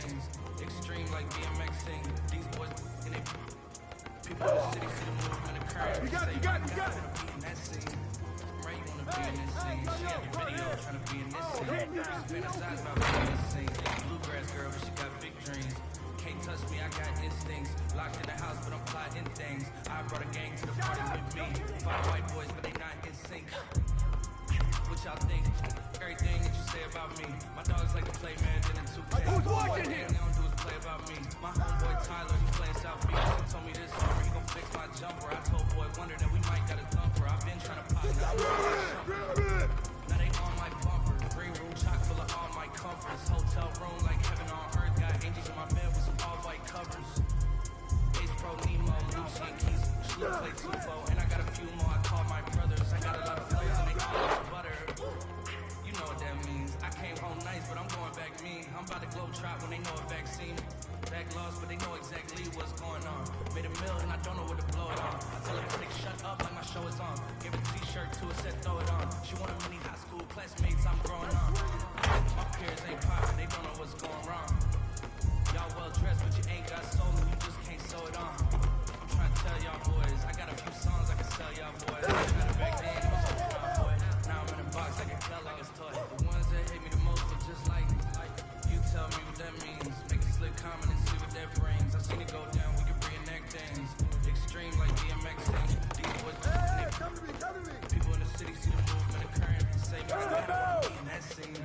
things. Extreme like BMXing. These boys in they people in the city see the movement occurring. You got it. Be in that scene. Right, you wanna be in this scene. She had a video trying to be in this scene. Fantasize about being in this scene. Bluegrass girl, but she got big dreams. Can't touch me, I got instincts. Locked in the house, but I'm plotting things. I brought a gang to the party with me. 5 white boys, but they not in sync. What y'all think? Everything that you say about me. My dogs like to play Madden and 2K. Who's watching here? They don't do is play about me. My homeboy Tyler, he playing South Beach. He told me this summer he gon' fix my jumper. I told Boy Wonder that we might got a thumper. I've been trying to pop it out. Now they on my bumper. Green room chock full of all my comforts. Hotel room like heaven on earth. Got angels in my bed with some all white covers. Ace Pro Nemo, Lucy and Keys. Slow play 2-4. And I got a few more I call my brothers. I got a lot of flows and they all like butter. You know what that means. I came home nice, but I'm going back mean. I'm about to globe trot when they know a vaccine. Back lost, but they know exactly what's going on. Made a meal and I don't know where to blow it on. I tell a critic shut up like my show is on. Give a t-shirt to her, said throw it on. She wanted many high school classmates, I'm growing on. My peers ain't popping, they don't know what's going wrong. Y'all well dressed, but you ain't got soul and you just can't sew it on. I'm trying to tell y'all boys, I got a few songs I can sell y'all boys. I tried it back then, it was open my boy. Now I'm in a box, I can tell like it's toy. The ones that hate me the most are just like you tell me what that means. Make a slick comment and see what that brings. I seen it go down, we can reenact things. Extreme like BMXing. These boys come to me. People in the city see the movement occurring and say, man, I gotta be in that scene.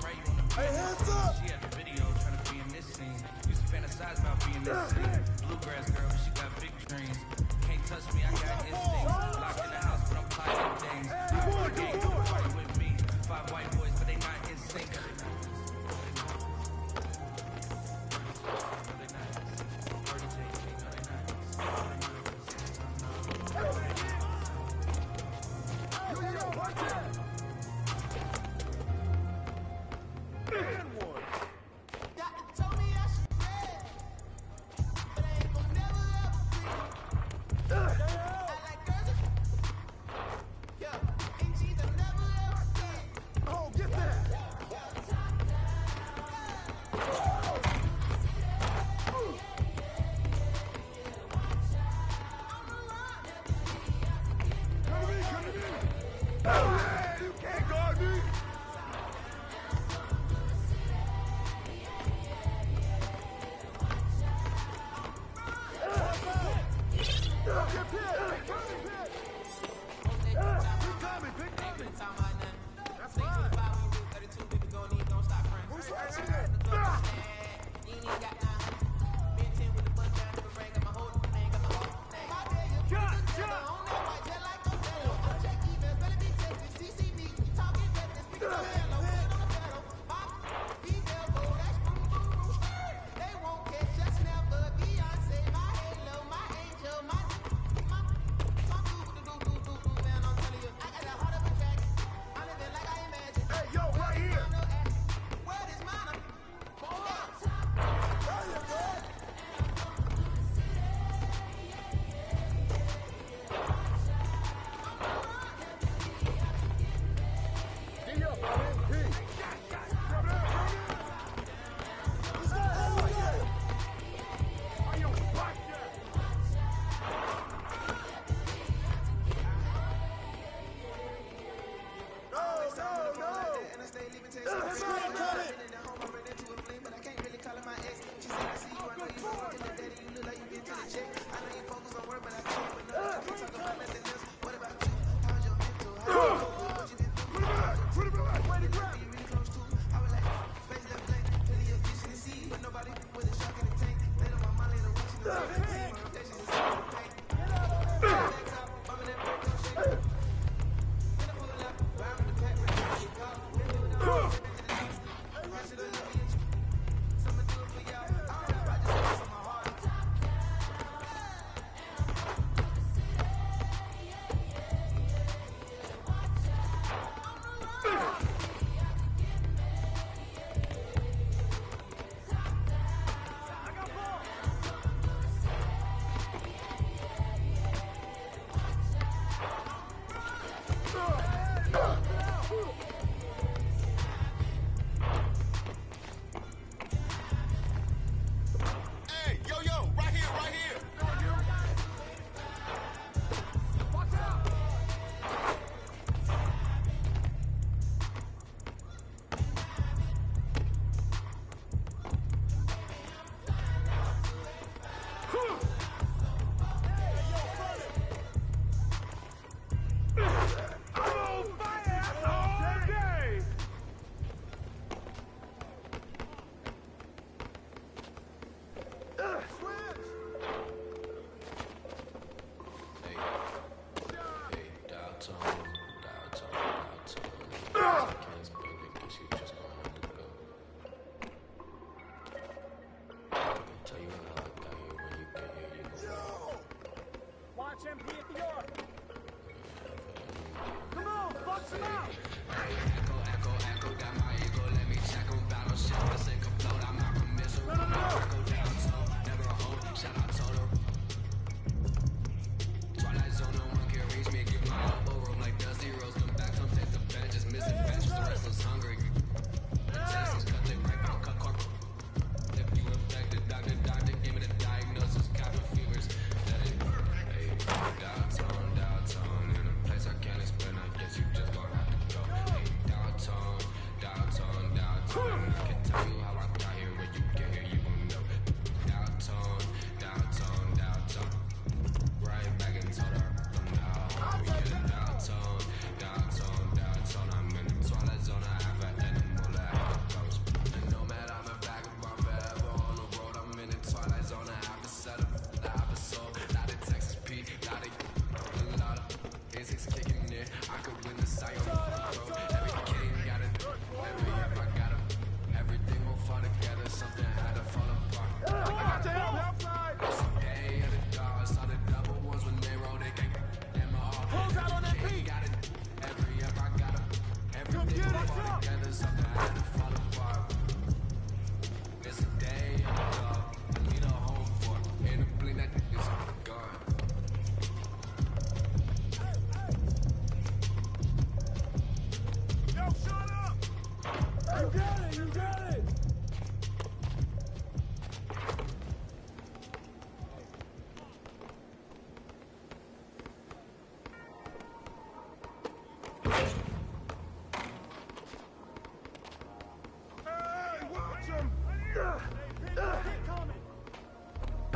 Right, you wanna be in this scene. She had the video trying to be in this scene. Used to fantasize about being this scene. Bluegrass girl, but she got big dreams. Can't touch me, I got instincts. Locked in the house, but I'm plotting things. The gang to the party with me. 5 white boys, but they not in sync.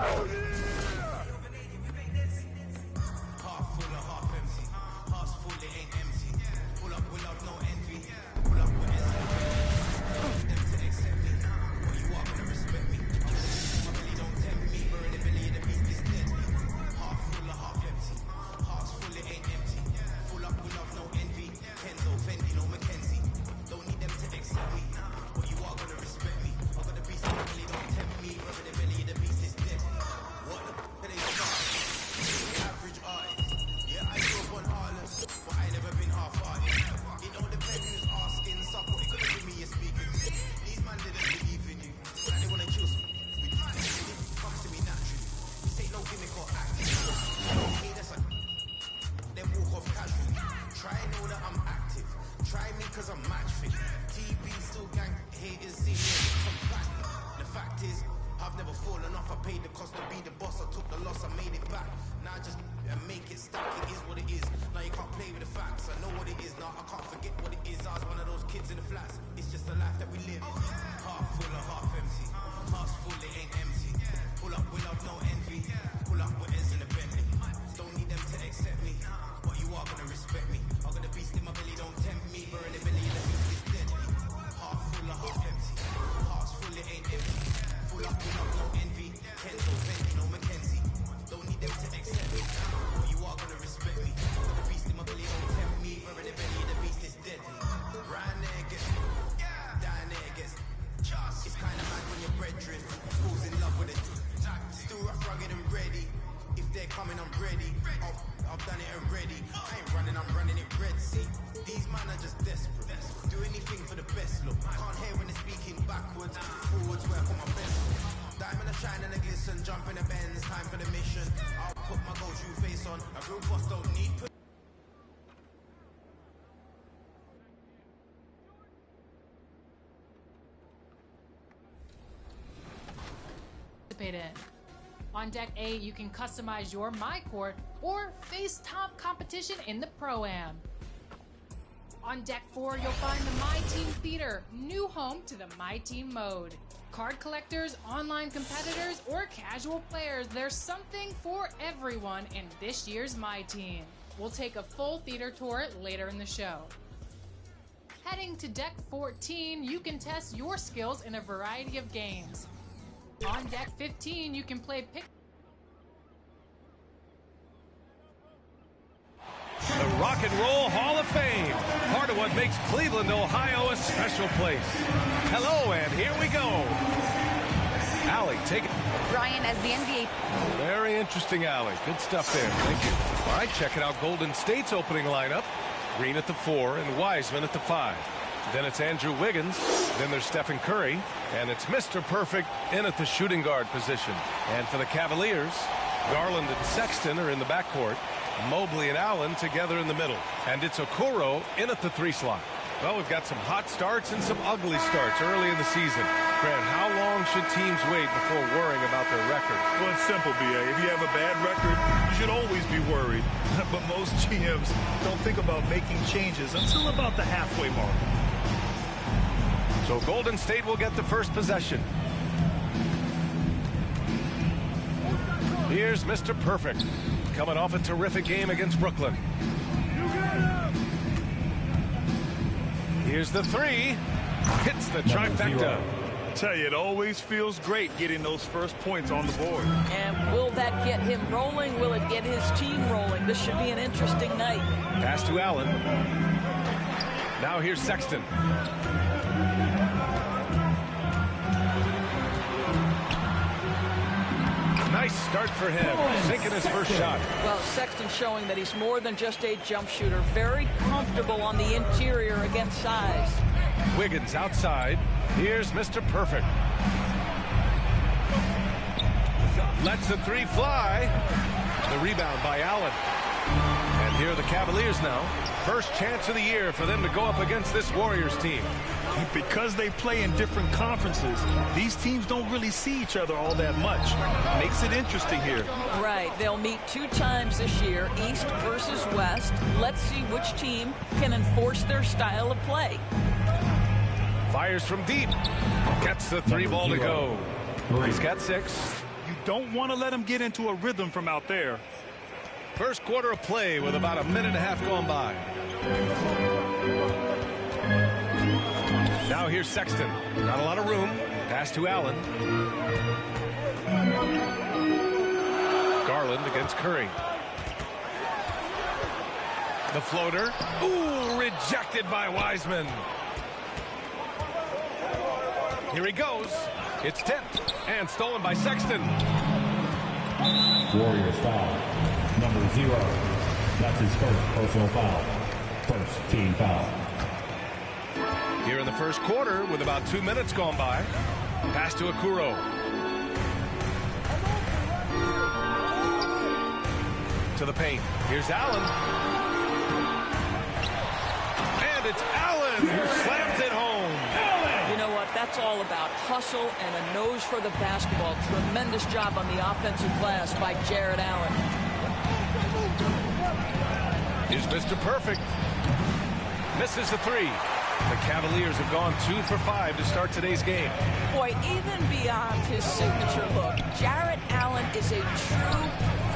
Half full or half empty. Hearts full, it ain't empty. Pull up with love, no envy. Pull up with them to accept me. But you are gonna respect me. My belly don't tempt me. Burn the belly of the beast is deadly. Half full or half empty. Hearts full, it ain't empty. Full up with love, no envy. Kenzo, Fendi, no Mackenzie. Don't need them to accept me. But you are gonna respect me. I got the beast in my belly, don't tempt me. Burn the belly of the beast is deadly. What the they start? Average artist. Yeah, I grew up on Harlem, but I never been half-hearted. It don't depend who's asking, support, it couldn't give me a speaker. These man didn't believe in you, like they wanna choose me. It comes to me naturally. This ain't no gimmick or acting. Hey, that's a then walk off casually. Try know that I'm active. Try me cause I'm match fit. TB still gang haters see me some platinum. The fact is, I've never fallen off. I paid the cost to be the boss. I took the loss, I made it back. Now I just make it stack. It is what it is. Now you can't play with the facts. I know what it is. Now I can't forget what it is. I was one of those kids in the flats. It's just the life that we live. Half full or half empty. Hearts full, it ain't empty. Pull up with love, no envy. Pull up with Eds in the Bentley. Don't need them to accept me, but you are gonna respect me. I got the beast in my belly, don't tempt me. Burn the belly of the beast is deadly. Half full or half empty. Hearts full, it ain't empty. Full up with love, no envy. Kenzo, Fendi, no Mackenzie. Don't need them to accept me, but you are gonna respect me. I got the beast in my belly, don't tempt me. Burn the belly of the beast is deadly. Right there gets, down there gets. It's kinda mad when your brethren falls in love with it. Still rough, rugged and ready. If they're coming, I'm ready. I've done it already. I ain't running, I'm running it Red Sea. These men are just desperate. Do anything for the best look. Can't hear when they're speaking backwards. Forwards where I put my best. Diamond a shine and a glisten. Jump in the Benz. Time for the mission. I'll put my go-to face on. A real boss don't need. In. On deck A, you can customize your My Court or face top competition in the Pro-Am. On deck 4, you'll find the My Team Theater, new home to the My Team mode. Card collectors, online competitors, or casual players, there's something for everyone in this year's My Team. We'll take a full theater tour later in the show. Heading to deck 14, you can test your skills in a variety of games. On deck 15, you can play pick. The Rock and Roll Hall of Fame, part of what makes Cleveland, Ohio a special place. Hello, and here we go. Allie, take it. Ryan, as the NBA. Very interesting, Allie. Good stuff there. Thank you. All right, checking out Golden State's opening lineup. Green at the 4 and Wiseman at the 5. Then it's Andrew Wiggins. Then there's Stephen Curry. And it's Mr. Perfect in at the shooting guard position. And for the Cavaliers, Garland and Sexton are in the backcourt. Mobley and Allen together in the middle. And it's Okoro in at the 3 slot. Well, we've got some hot starts and some ugly starts early in the season. Grant, how long should teams wait before worrying about their record? Well, it's simple, B.A. If you have a bad record, you should always be worried. But most GMs don't think about making changes until about the halfway mark. So Golden State will get the first possession. Here's Mr. Perfect, coming off a terrific game against Brooklyn. Here's the 3. Hits the trifecta. I tell you, it always feels great getting those first points on the board. And will that get him rolling? Will it get his team rolling? This should be an interesting night. Pass to Allen. Now here's Sexton. Nice start for him, sinking his first shot. Well, Sexton showing that he's more than just a jump shooter. Very comfortable on the interior against size. Wiggins outside. Here's Mr. Perfect. Lets the 3 fly. The rebound by Allen. And here are the Cavaliers now. First chance of the year for them to go up against this Warriors team. Because they play in different conferences, these teams don't really see each other all that much. Makes it interesting here. Right. They'll meet 2 times this year, East versus West. Let's see which team can enforce their style of play. Fires from deep. Gets the 3 ball to go. He's got 6. You don't want to let him get into a rhythm from out there. First quarter of play with about a minute and a half gone by. Now here's Sexton. Not a lot of room. Pass to Allen. Garland against Curry. The floater. Ooh, rejected by Wiseman. Here he goes. It's tipped and stolen by Sexton. Warriors foul. Number 0. That's his first personal foul. First team foul. Here in the first quarter with about 2 minutes gone by. Pass to Okoro. To the paint. Here's Allen. And it's Allen who slams it home. You know what? That's all about hustle and a nose for the basketball. Tremendous job on the offensive glass by Jarrett Allen. Here's Mr. Perfect. Misses the three. The Cavaliers have gone 2 for 5 to start today's game. Boy, even beyond his signature look, Jarrett Allen is a true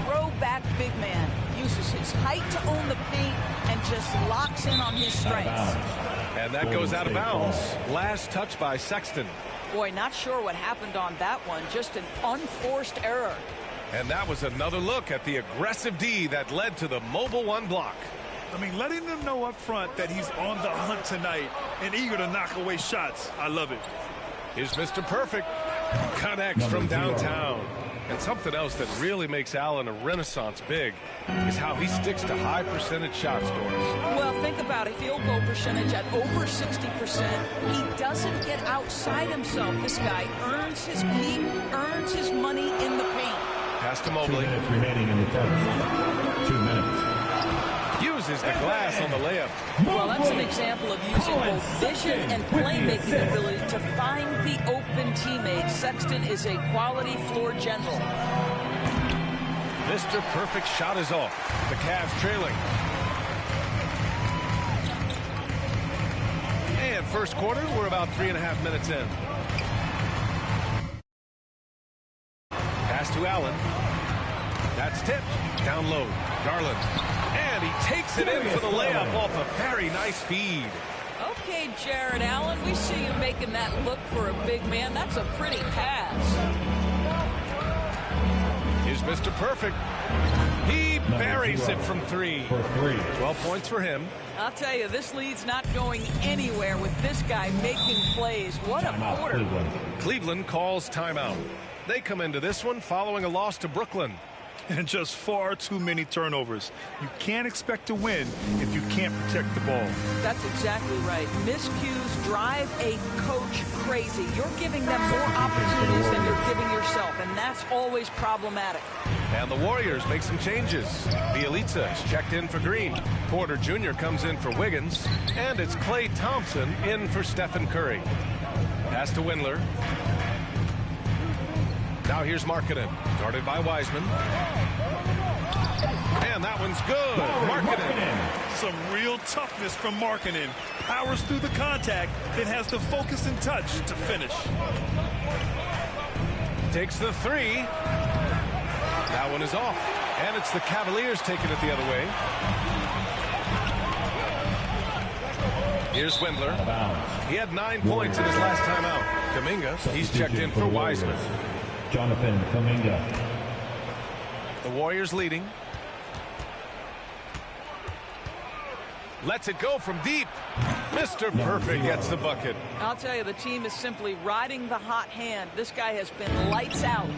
throwback big man. Uses his height to own the paint and just locks in on his strengths. And that goes out of bounds. Last touch by Sexton. Boy, not sure what happened on that one. Just an unforced error. And that was another look at the aggressive D that led to the Mobile One block. I mean, letting them know up front that he's on the hunt tonight and eager to knock away shots. I love it. Here's Mr. Perfect. Connects from downtown. And something else that really makes Allen a renaissance big is how he sticks to high percentage shot scores. Well, think about it. Field goal percentage at over 60%. He doesn't get outside himself. This guy earns his keep, earns his money in the paint. Pass to Mobley. 2 minutes remaining in the first. 2 minutes. Uses the glass on the layup. Well, that's an example of using both vision and playmaking ability to find the open teammate. Sexton is a quality floor general. Mr. Perfect shot is off. The Cavs trailing. And first quarter, we're about 3.5 minutes in. Pass to Allen. That's tipped. Down low. Garland. And he takes it in for the layup off a very nice feed. Okay, Jarrett Allen, we see you making that look for a big man. That's a pretty pass. Here's Mr. Perfect. He buries it from 3. For 3. 12 points for him. I'll tell you, this lead's not going anywhere with this guy making plays. What a Timeout, quarter. Cleveland. Cleveland calls timeout. They come into this one following a loss to Brooklyn. And just far too many turnovers. You can't expect to win if you can't protect the ball. That's exactly right. Miscues drive a coach crazy. You're giving them more opportunities than you're giving yourself, and that's always problematic. And the Warriors make some changes. Bielitsa is checked in for Green. Porter Jr. comes in for Wiggins. And it's Klay Thompson in for Stephen Curry. Pass to Windler. Now here's Markkanen, guarded by Wiseman. And that one's good. Markkanen. Some real toughness from Markkanen. Powers through the contact, then has the focus and touch to finish. Takes the 3. That one is off. And it's the Cavaliers taking it the other way. Here's Windler. He had 9 points in his last time out. Kuminga, he's checked in for Wiseman. Jonathan Kuminga. The Warriors leading. Lets it go from deep. Mr. Perfect gets the bucket. I'll tell you, the team is simply riding the hot hand. This guy has been lights out.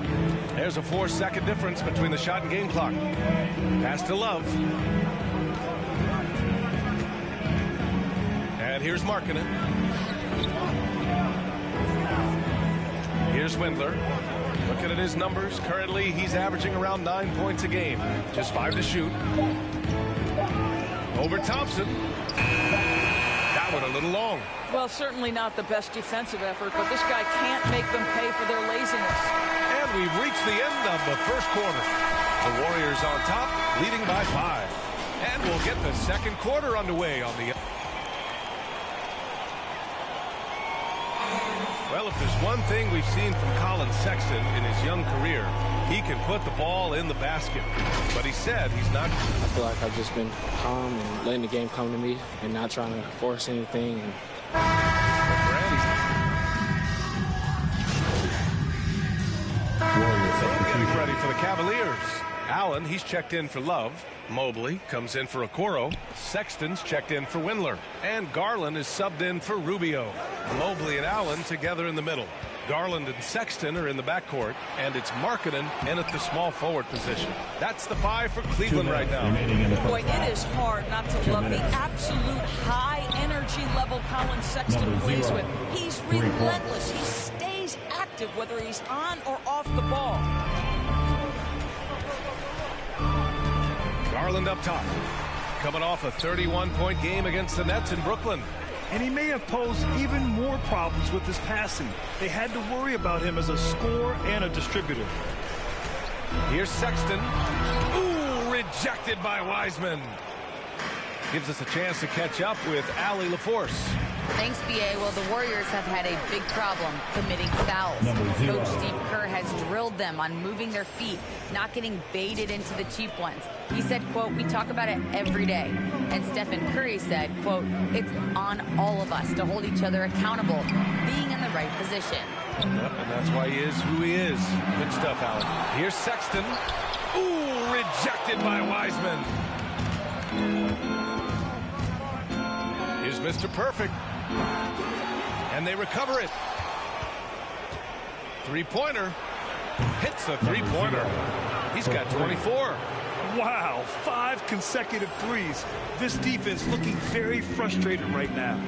There's a 4-second difference between the shot and game clock. Pass to Love. And here's Markkanen. Here's Windler. Looking at his numbers, currently he's averaging around 9 points a game. Just 5 to shoot. Over Thompson. That one a little long. Well, certainly not the best defensive effort, but this guy can't make them pay for their laziness. And we've reached the end of the first quarter. The Warriors on top, leading by 5. And we'll get the second quarter underway on the... Well, if there's one thing we've seen from Collin Sexton in his young career, he can put the ball in the basket. But he said he's not. I feel like I've just been calm and letting the game come to me and not trying to force anything. Getting ready for the Cavaliers. Allen, he's checked in for Love. Mobley comes in for Okoro. Sexton's checked in for Windler. And Garland is subbed in for Rubio. Mobley and Allen together in the middle. Garland and Sexton are in the backcourt, and it's Markkanen in at the small forward position. That's the 5 for Cleveland right now. Boy, it is hard not to love the absolute high energy level Collin Sexton plays with. He's relentless. He stays active whether he's on or off the ball. Garland up top, coming off a 31-point game against the Nets in Brooklyn. And he may have posed even more problems with his passing. They had to worry about him as a scorer and a distributor. Here's Sexton. Ooh, rejected by Wiseman. Gives us a chance to catch up with Allie LaForce. Thanks, B.A. Well, the Warriors have had a big problem committing fouls. Coach Steve Kerr has drilled them on moving their feet, not getting baited into the cheap ones. He said, quote, "We talk about it every day." And Stephen Curry said, quote, "It's on all of us to hold each other accountable, being in the right position." Yep, and that's why he is who he is. Good stuff, Allen. Here's Sexton. Ooh, rejected by Wiseman. Here's Mr. Perfect. And they recover it. Three-pointer. Hits the three-pointer. He's got 24. Wow, 5 consecutive threes. This defense looking very frustrated right now.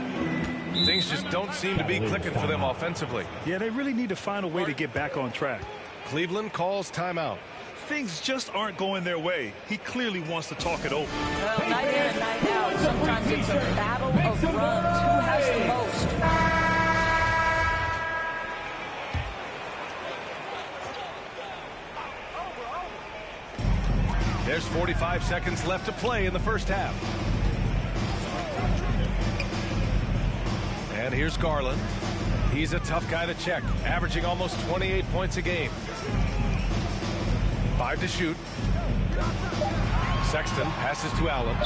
Things just don't seem to be clicking for them offensively. Yeah, they really need to find a way to get back on track. Cleveland calls timeout. Things just aren't going their way. He clearly wants to talk it over. Well, night in and night out, sometimes it's a battle of runs. Who has the most? There's 45 seconds left to play in the first half. And here's Garland. He's a tough guy to check, averaging almost 28 points a game. 5 to shoot. Sexton passes to Allen.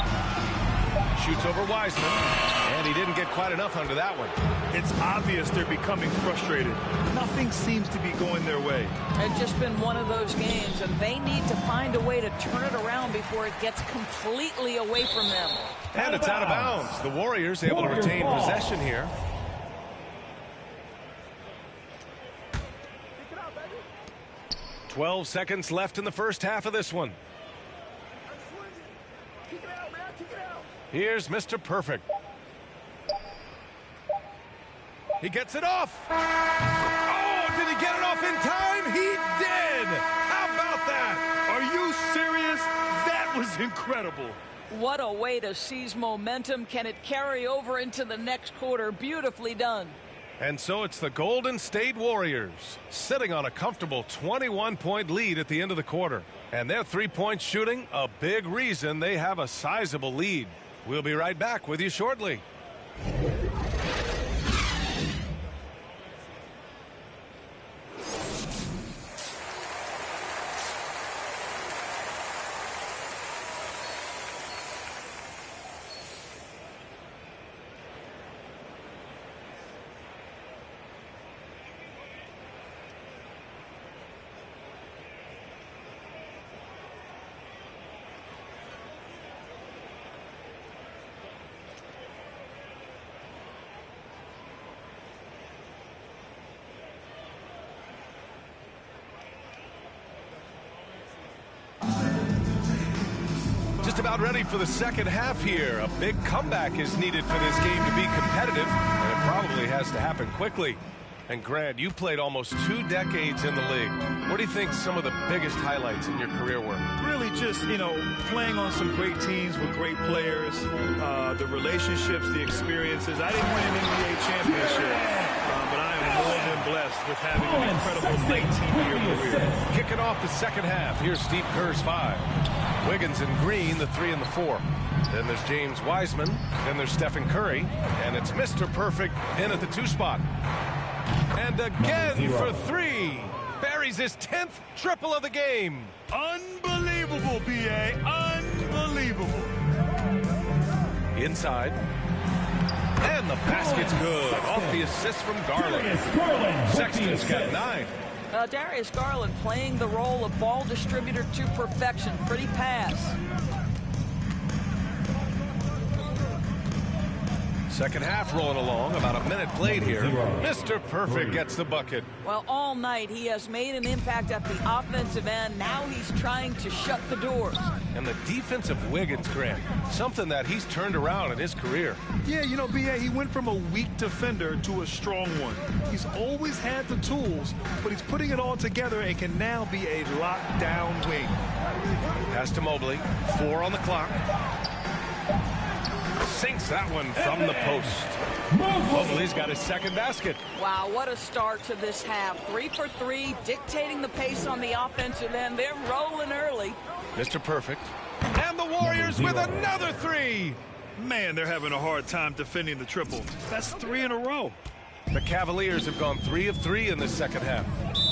Shoots over Wiseman. And he didn't get quite enough under that one. It's obvious they're becoming frustrated. Nothing seems to be going their way. It's just been one of those games, and they need to find a way to turn it around before it gets completely away from them. And it's out of bounds. The Warriors able to retain possession here. "12 seconds left in the first half of this one. Here's Mr. Perfect. He gets it off. Oh, did he get it off in time? He did. How about that? Are you serious? That was incredible. What a way to seize momentum. Can it carry over into the next quarter? Beautifully done. And so it's the Golden State Warriors sitting on a comfortable 21-point lead at the end of the quarter. And their three-point shooting, a big reason they have a sizable lead. We'll be right back with you shortly. Just about ready for the second half here. A big comeback is needed for this game to be competitive, and it probably has to happen quickly. And Grant, you played almost 2 decades in the league. What do you think some of the biggest highlights in your career were? Really just, playing on some great teams with great players, the relationships, the experiences. I didn't win an NBA championship, but I am more than blessed with having an incredible 19-year career. Kicking off the second half, here's Steve Kerr's 5. Wiggins and Green, the 3 and the 4. Then there's James Wiseman. Then there's Stephen Curry. And it's Mr. Perfect in at the 2 spot. And again for three. Buries his 10th triple of the game. Unbelievable, B.A. Unbelievable. Inside. And the basket's good. Off the assist from Garland. Sexton's got 9. Darius Garland playing the role of ball distributor to perfection. Pretty pass. Second half rolling along. About a minute played here. Mr. Perfect gets the bucket. Well, all night he has made an impact at the offensive end. Now he's trying to shut the doors. And the defense of Wiggins, Grant, something that he's turned around in his career. Yeah, you know, B.A., he went from a weak defender to a strong one. He's always had the tools, but he's putting it all together and can now be a lockdown wing. Pass to Mobley. 4 on the clock. Sinks that one from the post. Mobley's got his second basket. Wow, what a start to this half. 3 for 3, dictating the pace on the offensive end. They're rolling early. Mr. Perfect. And the Warriors with another 3. Man, they're having a hard time defending the triple. That's 3 in a row. The Cavaliers have gone 3 of 3 in the second half.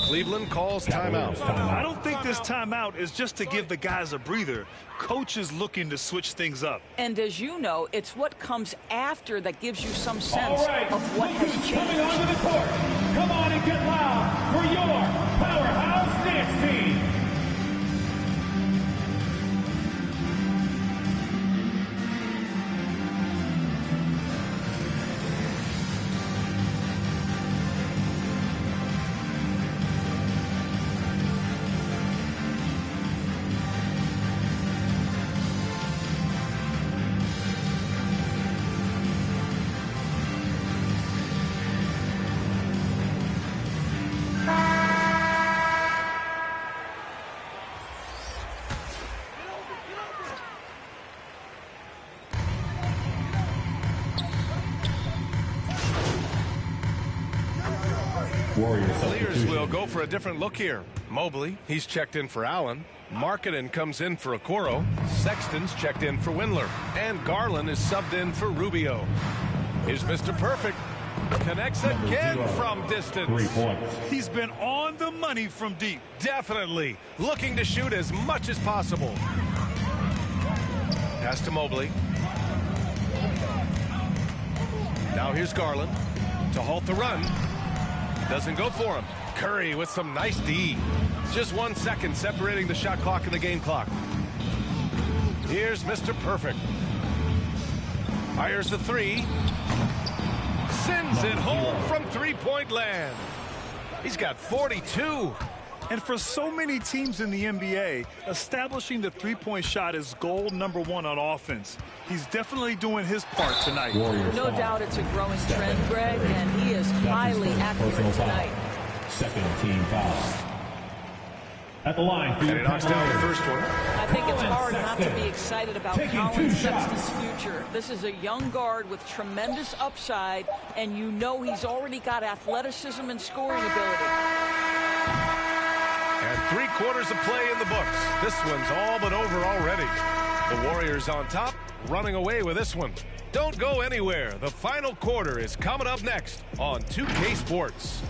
Cleveland calls timeout. I don't think this timeout is just to give the guys a breather. Coach is looking to switch things up. And as you know, it's what comes after that gives you some sense of what has changed. Coming onto the court. Come on and get loud for your powerhouse dance team. Cavaliers will go for a different look here. Mobley, he's checked in for Allen. Markkanen comes in for Okoro. Sexton's checked in for Windler. And Garland is subbed in for Rubio. Here's Mr. Perfect. Connects again from distance. 3 points. He's been on the money from deep. Definitely. Looking to shoot as much as possible. Pass to Mobley. Now here's Garland to halt the run. Doesn't go for him. Curry with some nice D. Just 1 second separating the shot clock and the game clock. Here's Mr. Perfect. Fires the 3. Sends it home from three-point land. He's got 42. And for so many teams in the NBA, establishing the three-point shot is goal number 1 on offense. He's definitely doing his part tonight. No doubt it's a growing trend, Greg, and he is highly accurate tonight. Second team foul. At the line for and he knocks down the first one. I think it's hard not to be excited about Colin Sexton's future. This is a young guard with tremendous upside, and you know he's already got athleticism and scoring ability. And 3/4 of play in the books. This one's all but over already. The Warriors on top, running away with this one. Don't go anywhere. The final quarter is coming up next on 2K Sports.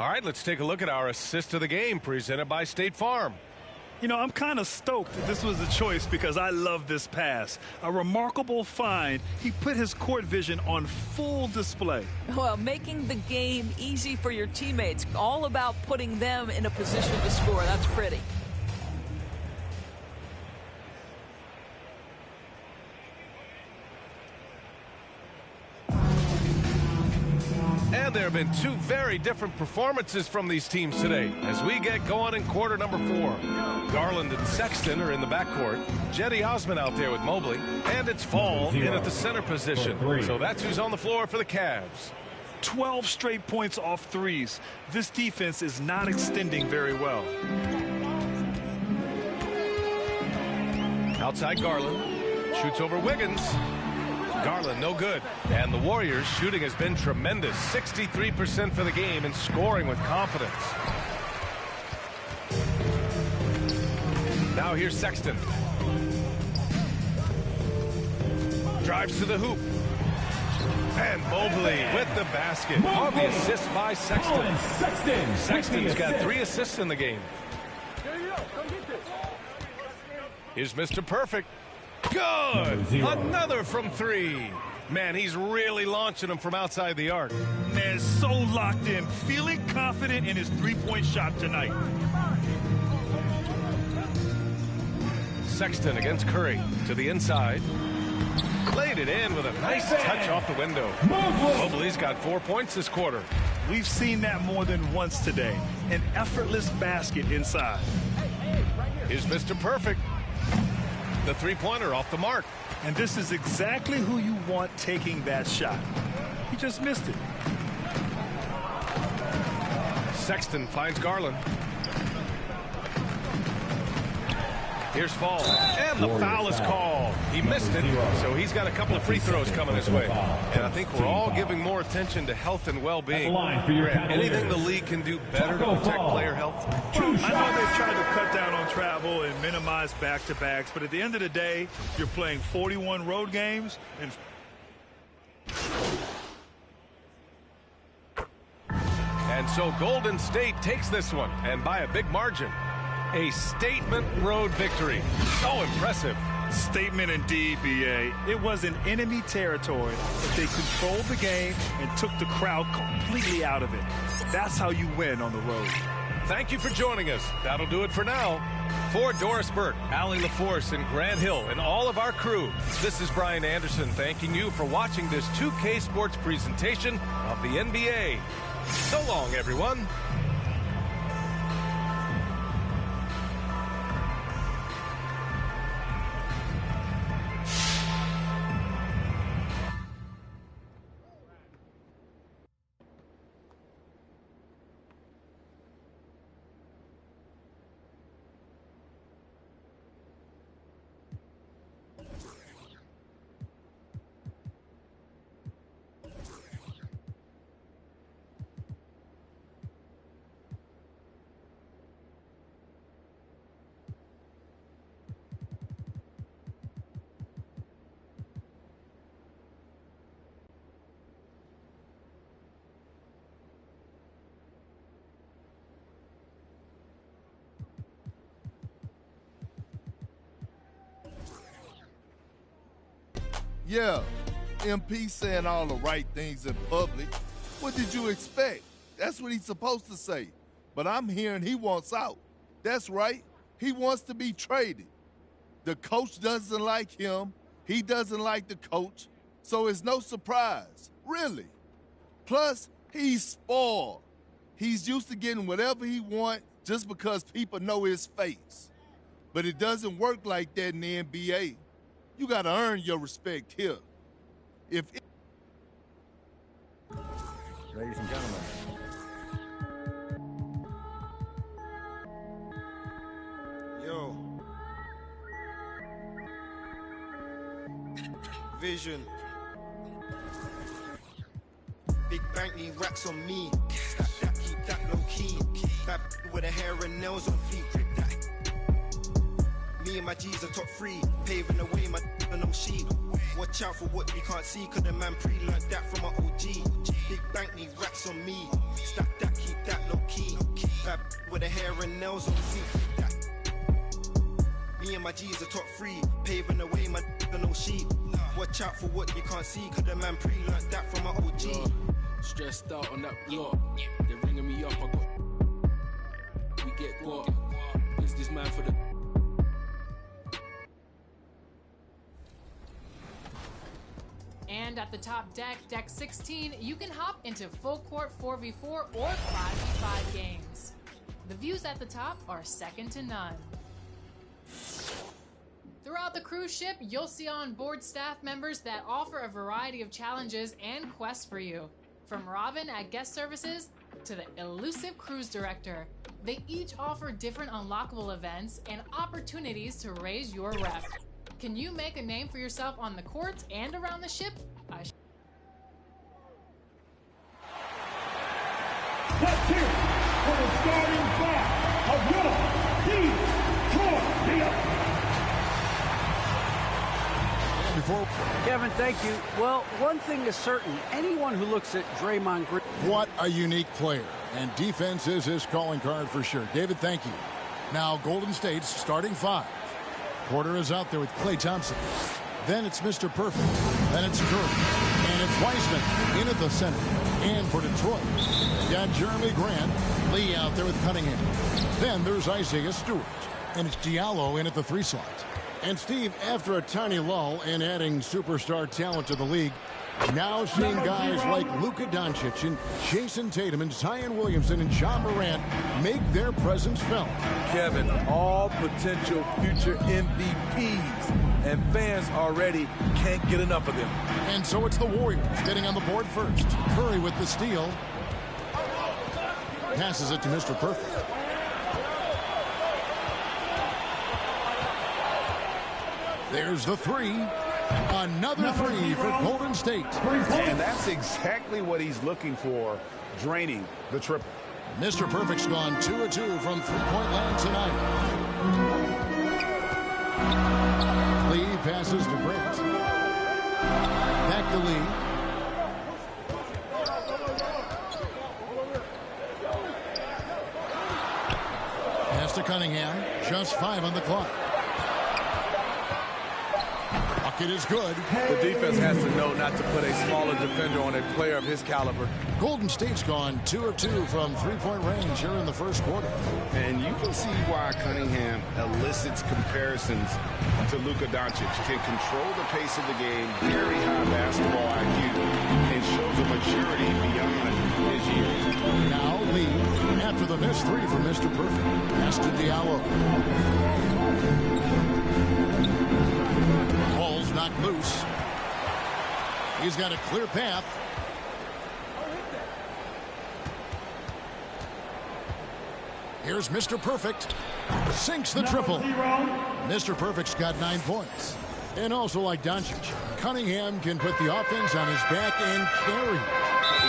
All right, let's take a look at our assist of the game presented by State Farm. You know, I'm kind of stoked that this was a choice because I love this pass. A remarkable find. He put his court vision on full display. Well, making the game easy for your teammates. All about putting them in a position to score. That's pretty. And there have been 2 very different performances from these teams today as we get going in quarter number 4. Garland and Sexton are in the backcourt. Jetty Osman out there with Mobley. And it's Fall in at the center position. So that's who's on the floor for the Cavs. 12 straight points off threes. This defense is not extending very well. Outside Garland. Shoots over Wiggins. Garland, no good. And the Warriors' shooting has been tremendous. 63% for the game and scoring with confidence. Now here's Sexton. Drives to the hoop. And Mobley with the basket. On the assist by Sexton. Sexton's got 3 assists in the game. Here's Mr. Perfect. Good. Another from 3. Man, he's really launching them from outside the arc. Man, so locked in, feeling confident in his three-point shot tonight. Sexton against Curry to the inside. Laid it in with a nice touch off the window. Mobley's got 4 points this quarter. We've seen that more than once today. An effortless basket inside. Here's Mr. Perfect. The three-pointer off the mark. And this is exactly who you want taking that shot. He just missed it. Sexton finds Garland. Here's Fall. And the foul is called. He missed it, so he's got a couple of free throws coming his way. And I think we're all giving more attention to health and well-being. Anything the league can do better to protect player health? I know they've tried to cut down on travel and minimize back-to-backs, but at the end of the day, you're playing 41 road games. And so Golden State takes this one, and by a big margin. A statement road victory. So impressive. Statement indeed, B.A. It was an enemy territory, but they controlled the game and took the crowd completely out of it. That's how you win on the road. Thank you for joining us. That'll do it for now. For Doris Burke, Allie LaForce, and Grant Hill, and all of our crew, this is Brian Anderson thanking you for watching this 2K Sports presentation of the NBA. So long, everyone. Yeah, MP saying all the right things in public. What did you expect? That's what he's supposed to say. But I'm hearing he wants out. That's right. He wants to be traded. The coach doesn't like him. He doesn't like the coach. So it's no surprise, really. Plus, he's spoiled. He's used to getting whatever he wants just because people know his face. But it doesn't work like that in the NBA. You got to earn your respect here. Ladies and gentlemen. Yo. Vision. Big bank need racks on me. Stack that, keep that low key. Bad with the hair and nails on feet. Me and my G's are top 3, paving the way, my no sheep. Watch out for what you can't see, cause the man pre-learned that from my OG. Big bank need racks on me. Stack that, keep that low key. Bad with the hair and nails on feet. Me and my G's are top 3, paving the way, my no sheep. Watch out for what you can't see, cause the man pre-learned that from my OG. Stressed out on that block, they're ringing me up, we get what? Is this man for the... And at the top deck, Deck 16, you can hop into full court 4v4 or 5v5 games. The views at the top are second to none. Throughout the cruise ship, you'll see on-board staff members that offer a variety of challenges and quests for you. From Robin at Guest Services to the elusive cruise director, they each offer different unlockable events and opportunities to raise your rep. Can you make a name for yourself on the court and around the ship? Let's hear it for the starting five of your Detroit. for Kevin, thank you. Well, one thing is certain. Anyone who looks at Draymond Green... What a unique player. And defense is his calling card for sure. David, thank you. Now, Golden State's starting 5. Porter is out there with Klay Thompson. Then it's Mr. Perfect. Then it's Curry. And it's Wiseman in at the center. And for Detroit, you got Jeremy Grant, Lee out there with Cunningham. Then there's Isaiah Stewart. And it's Diallo in at the 3 slot. And Steve, after a tiny lull in adding superstar talent to the league, now seeing guys like Luka Doncic and Jason Tatum and Zion Williamson and John Morant make their presence felt. Kevin, all potential future MVPs, and fans already can't get enough of them. And so it's the Warriors getting on the board first. Curry with the steal. Passes it to Mr. Perfect. There's the 3. Another 3 for Golden State. And that's exactly what he's looking for, draining the triple. Mr. Perfect's gone 2 of 2 from three-point land tonight. Lee passes to Grant. Back to Lee. Pass to Cunningham. Just 5 on the clock. It is good. The defense has to know not to put a smaller defender on a player of his caliber. Golden State's gone 2 of 2 from three-point range here in the first quarter. And you can see why Cunningham elicits comparisons to Luka Doncic. Can control the pace of the game, very high basketball IQ, and shows a maturity beyond his years. Now Lee, after the missed 3 from Mr. Perfect. Pass to Diallo. Knocked loose. He's got a clear path. Here's Mr. Perfect. Sinks the triple. Mr. Perfect's got 9 points. And also like Doncic, Cunningham can put the offense on his back and carry.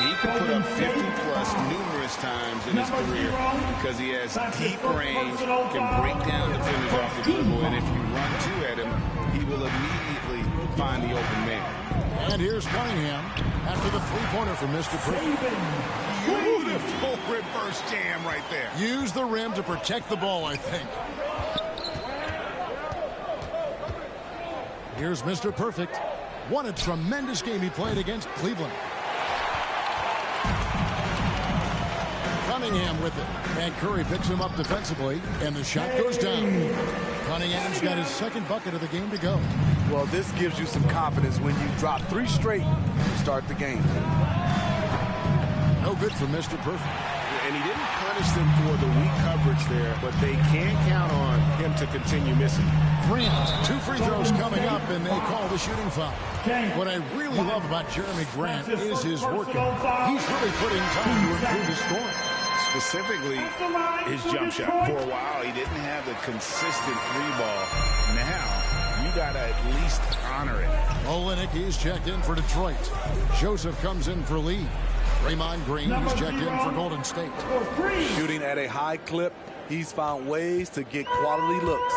He can put up 50-plus numerous times in his career because he has deep range, can break down defenders off the dribble, and if you run 2 at him, he will immediately find the open man. And here's Cunningham after the 3-pointer from Mr. Perfect. Beautiful reverse jam right there. Use the rim to protect the ball, I think. Here's Mr. Perfect. What a tremendous game he played against Cleveland. Cunningham with it. And Curry picks him up defensively. And the shot goes down. Cunningham's got his 2nd bucket of the game to go. Well, this gives you some confidence when you drop 3 straight to start the game. No good for Mr. Perfect. And he didn't punish them for the weak coverage there, but they can't count on him to continue missing. Grant, 2 free throws coming up, and they call the shooting foul. What I really love about Jeremy Grant is his work. He's really putting time to improve his scoring. Specifically, his jump shot. For a while, he didn't have the consistent 3-ball. Now, you got to at least honor it. Olynyk, he's checked in for Detroit. Joseph comes in for Lee. Draymond Green, he's checked in for Golden State. Shooting at a high clip, he's found ways to get quality looks.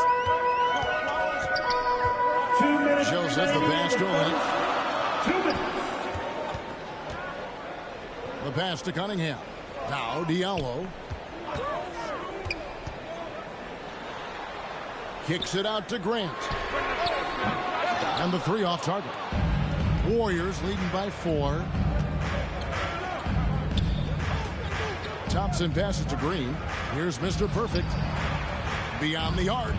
Joseph, the pass to Olynyk. The pass to Cunningham. Now Diallo. Kicks it out to Grant. And the 3 off target. Warriors leading by 4. Thompson passes to Green. Here's Mr. Perfect. Beyond the arc.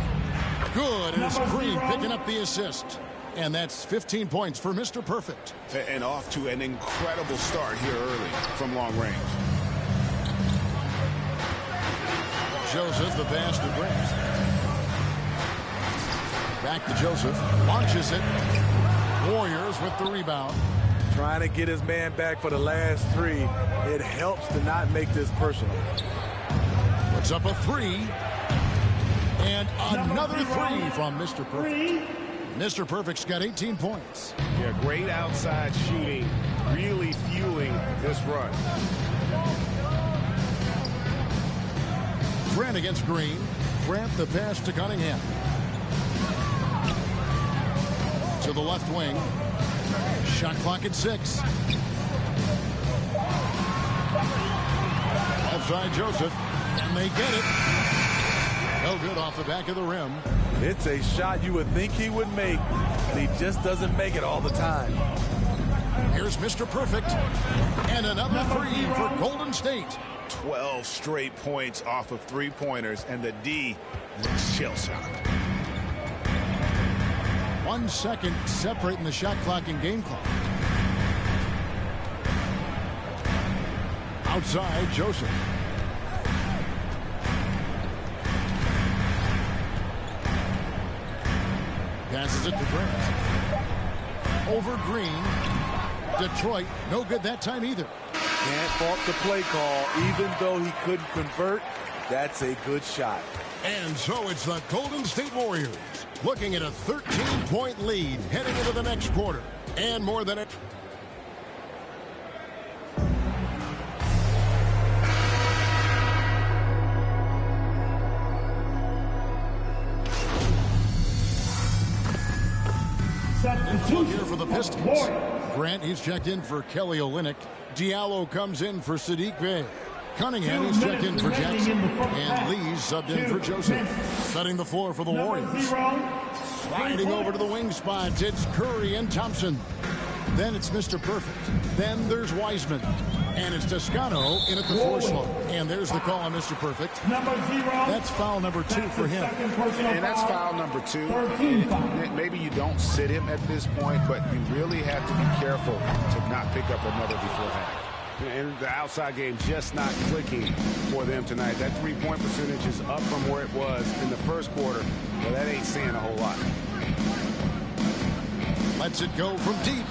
Good, and it's Green picking up the assist. And that's 15 points for Mr. Perfect. And off to an incredible start here early from long range. Joseph, the pass to Grant. Back to Joseph. Launches it. Warriors with the rebound. Trying to get his man back for the last 3. It helps to not make this personal. Puts up a 3. And another 3 from Mr. Perfect. Mr. Perfect's got 18 points. Yeah, great outside shooting, really fueling this run. Grant against Green. Grant the pass to Cunningham. to the left wing. Shot clock at 6. Offside Joseph, and they get it. No good off the back of the rim. It's a shot you would think he would make, but he just doesn't make it all the time. Here's Mr. Perfect, and another 3 for Golden State. 12 straight points off of three-pointers, and the D is shell-shocked. 1 second separating the shot clock and game clock. Outside, Joseph. Passes it to Grant. Over Green. Detroit, no good that time either. Can't fault the play call. Even though he couldn't convert, that's a good shot. And so it's the Golden State Warriors looking at a 13-point lead heading into the next quarter. And more than a... Look here for the Pistons. Grant, he's checked in for Kelly Olynyk. Diallo comes in for Saddiq Bey. Cunningham, he's checked in for Jackson. And Lee's subbed in for Joseph. Setting the floor for the Warriors. Sliding over to the wing spots, it's Curry and Thompson. Then it's Mr. Perfect. Then there's Wiseman. And it's Toscano in at the floor slope. And there's the call on Mr. Perfect. That's foul number 2 for him. And that's foul number 2. And maybe you don't sit him at this point, but you really have to be careful to not pick up another beforehand. And the outside game just not clicking for them tonight. That three-point percentage is up from where it was in the first quarter. Well, that ain't saying a whole lot. Lets it go from deep.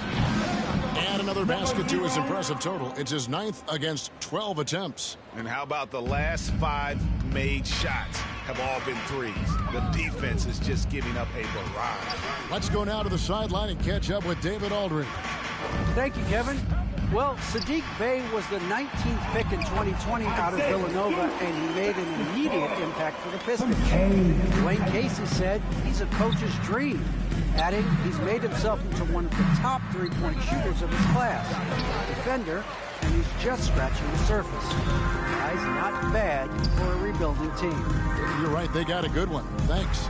And another basket to his impressive total. It's his 9th against 12 attempts. And how about the last 5 made shots have all been threes? The defense is just giving up a barrage. Let's go now to the sideline and catch up with David Aldridge. Thank you, Kevin. Well, Saddiq Bey was the 19th pick in 2020 out of Villanova, and he made an immediate impact for the Pistons. Dwayne Casey said he's a coach's dream, adding he's made himself into one of the top three-point shooters of his class, defender, and he's just scratching the surface. Guy's not bad for a rebuilding team. You're right, they got a good one. Thanks.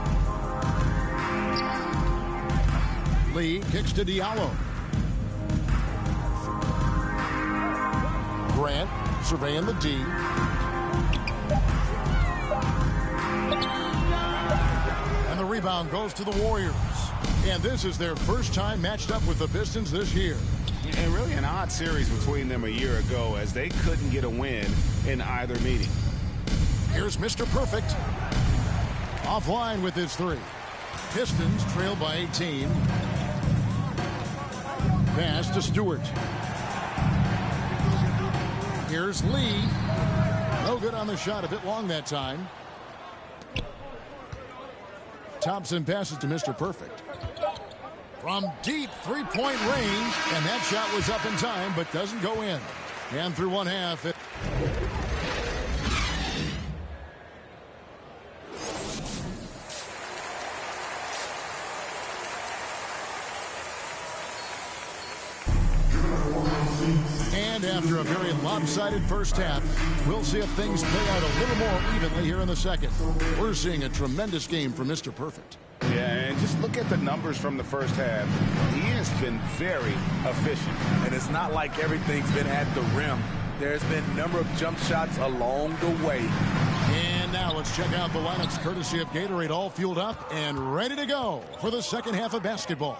Lee kicks to Diallo. Grant surveying the D. And the rebound goes to the Warriors. And this is their first time matched up with the Pistons this year. And really an odd series between them a year ago, as they couldn't get a win in either meeting. Here's Mr. Perfect. Offline with his 3. Pistons trail by 18. Pass to Stewart. Here's Lee. No good on the shot. A bit long that time. Thompson passes to Mr. Perfect. From deep three-point range. And that shot was up in time, but doesn't go in. And through one half, it... And after a very lopsided first half, we'll see if things play out a little more evenly here in the second. We're seeing a tremendous game from Mr. Perfect. Yeah, and just look at the numbers from the first half. He has been very efficient. And it's not like everything's been at the rim. There's been a number of jump shots along the way. And now let's check out the lineups courtesy of Gatorade, all fueled up and ready to go for the second half of basketball.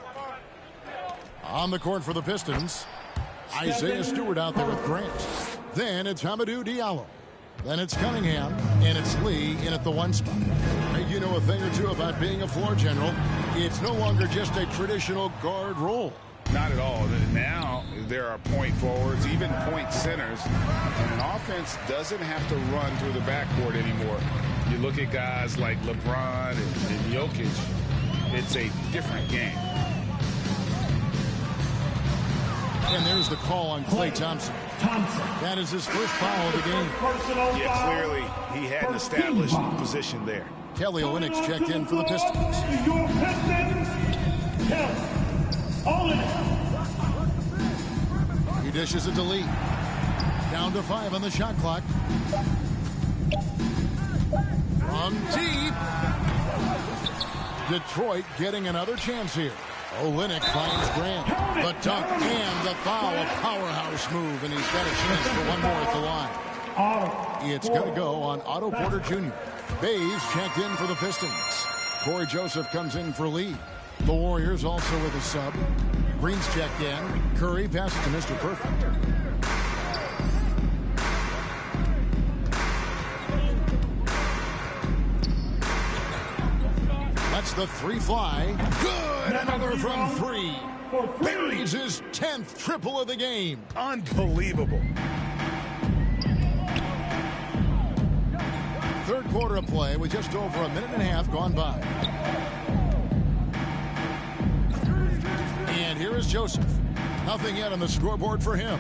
On the court for the Pistons, Isaiah Stewart out there with Grant. Then it's Hamidou Diallo. Then it's Cunningham, and it's Lee in at the 1 spot. You know a thing or two about being a floor general. It's no longer just a traditional guard role. Not at all. Now there are point forwards, even point centers, and an offense doesn't have to run through the backcourt anymore. You look at guys like LeBron and Jokic, it's a different game. And there's the call on Klay Thompson. That is his first foul of the game. Yeah, clearly he had an established position there. Kelly Olynyk's checked in for the Pistons. He dishes it to Lee. Down to 5 on the shot clock. From deep. Detroit getting another chance here. Olynyk finds Grant. The dunk and the foul. A powerhouse move, and he's got a chance for one more at the line. It's going to go on Otto Porter Jr. Bays checked in for the Pistons. Corey Joseph comes in for Lee. The Warriors also with a sub. Green's checked in. Curry passes to Mr. Perfect. Lets the three fly. Good! Another from 3. Buries his 10th triple of the game. Unbelievable. Third quarter of play with just over a minute and a half gone by. And here is Joseph. Nothing yet on the scoreboard for him.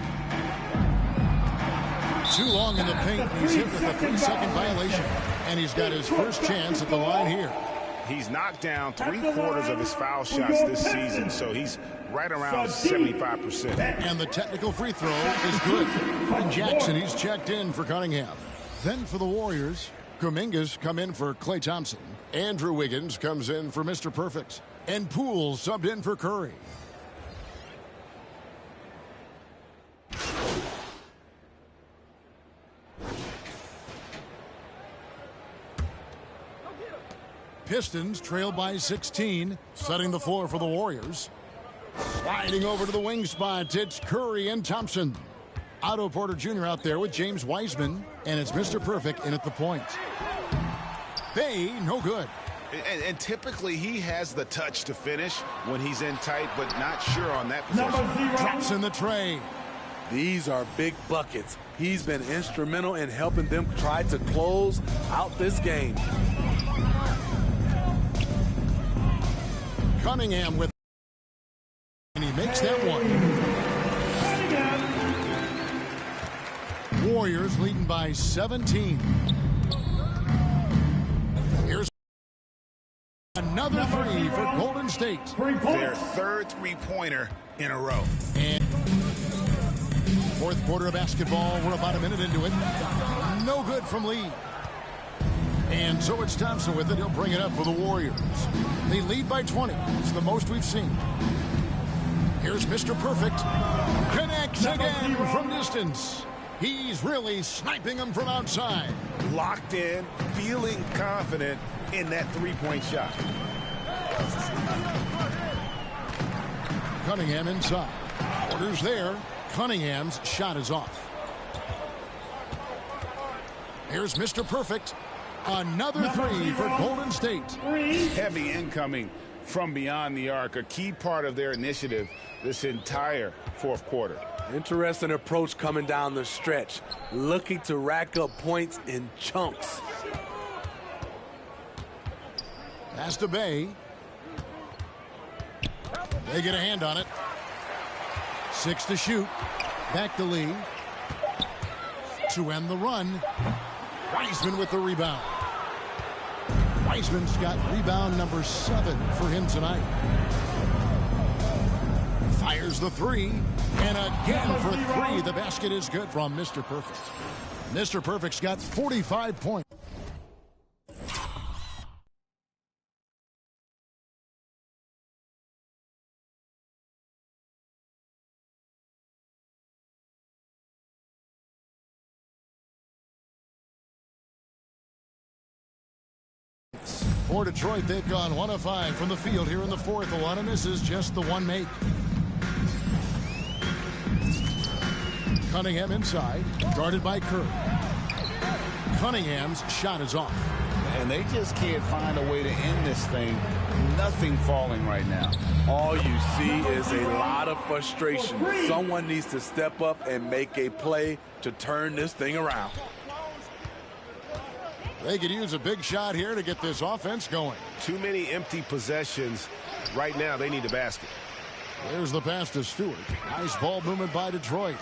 Too long in the paint. He's hit with a 3-second violation. And he's got his first chance at the line here. He's knocked down 3/4 of his foul shots this season, so he's right around 75%. And the technical free throw is good. And Jackson, he's checked in for Cunningham. Then for the Warriors, Kuminga's come in for Klay Thompson. Andrew Wiggins comes in for Mr. Perfect. And Poole subbed in for Curry. Pistons trail by 16, setting the floor for the Warriors. Sliding over to the wing spot, it's Curry and Thompson. Otto Porter Jr. out there with James Wiseman, and it's Mr. Perfect in at the point. Bay, no good. And typically he has the touch to finish when he's in tight, but not sure on that position. Drops in the tray. These are big buckets. He's been instrumental in helping them try to close out this game. Cunningham with, and he makes that one. Warriors leading by 17. Here's another 3 for Golden State. Their third three-pointer in a row. And fourth quarter of basketball, we're about a minute into it. No good from Lee. And so it's Thompson with it. He'll bring it up for the Warriors. They lead by 20. It's the most we've seen. Here's Mr. Perfect. Connects again from distance. He's really sniping them from outside. Locked in, feeling confident in that three-point shot. Cunningham inside. Porter's there. Cunningham's shot is off. Here's Mr. Perfect. Another 3 for Golden State. Heavy incoming from beyond the arc, a key part of their initiative this entire fourth quarter. Interesting approach coming down the stretch, looking to rack up points in chunks. Pass to Bay. They get a hand on it. 6 to shoot. Back to Lee. To end the run. Wiseman with the rebound. Wiseman's got rebound number 7 for him tonight. Fires the 3. And again for 3. The basket is good from Mr. Perfect. Mr. Perfect's got 45 points. For Detroit, they've gone 1 of 5 from the field here in the fourth. A lot of misses, just the one make. Cunningham inside, guarded by Curry. Cunningham's shot is off. And they just can't find a way to end this thing. Nothing falling right now. All you see is a lot of frustration. Someone needs to step up and make a play to turn this thing around. They could use a big shot here to get this offense going. Too many empty possessions. Right now, they need the basket. There's the pass to Stewart. Nice ball movement by Detroit.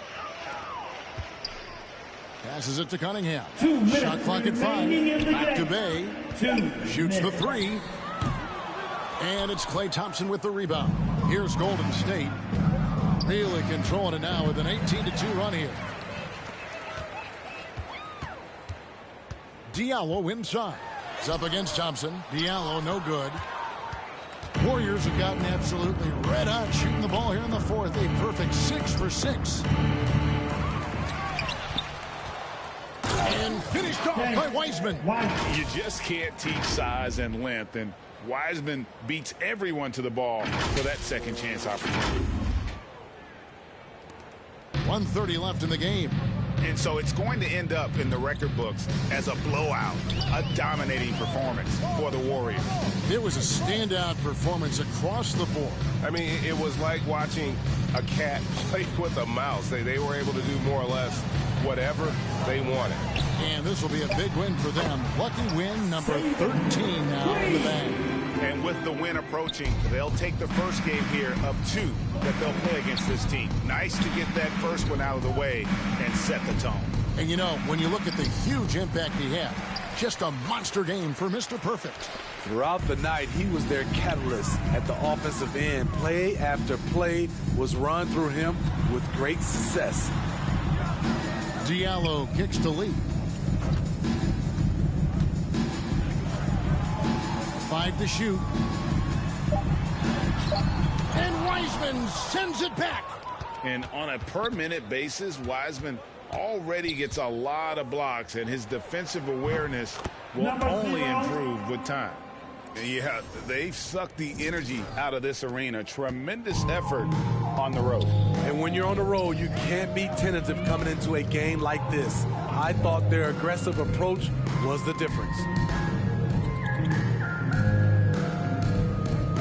Passes it to Cunningham. Shot clock at 5. Back to Bay. Shoots the 3. And it's Klay Thompson with the rebound. Here's Golden State. Really controlling it now with an 18-2 run here. Diallo inside. It's up against Thompson. Diallo no good. Warriors have gotten absolutely red hot shooting the ball here in the fourth. A perfect 6 for 6. And finished off by Wiseman. You just can't teach size and length, and Wiseman beats everyone to the ball for that second chance opportunity. 1:30 left in the game. And so it's going to end up in the record books as a blowout, a dominating performance for the Warriors. It was a standout performance across the board. I mean, it was like watching a cat play with a mouse. They were able to do more or less whatever they wanted. And this will be a big win for them. Lucky win number 13 now in the bag. And with the win approaching, they'll take the first game here of 2 that they'll play against this team. Nice to get that first one out of the way and set the tone. And you know, when you look at the huge impact he had, just a monster game for Mr. Perfect. Throughout the night, he was their catalyst at the offensive end. Play after play was run through him with great success. Diallo kicks to lead. 5 to shoot. And Wiseman sends it back. And on a per-minute basis, Wiseman already gets a lot of blocks, and his defensive awareness will only improve with time. Yeah, they've sucked the energy out of this arena. Tremendous effort on the road. And when you're on the road, you can't be tentative coming into a game like this. I thought their aggressive approach was the difference.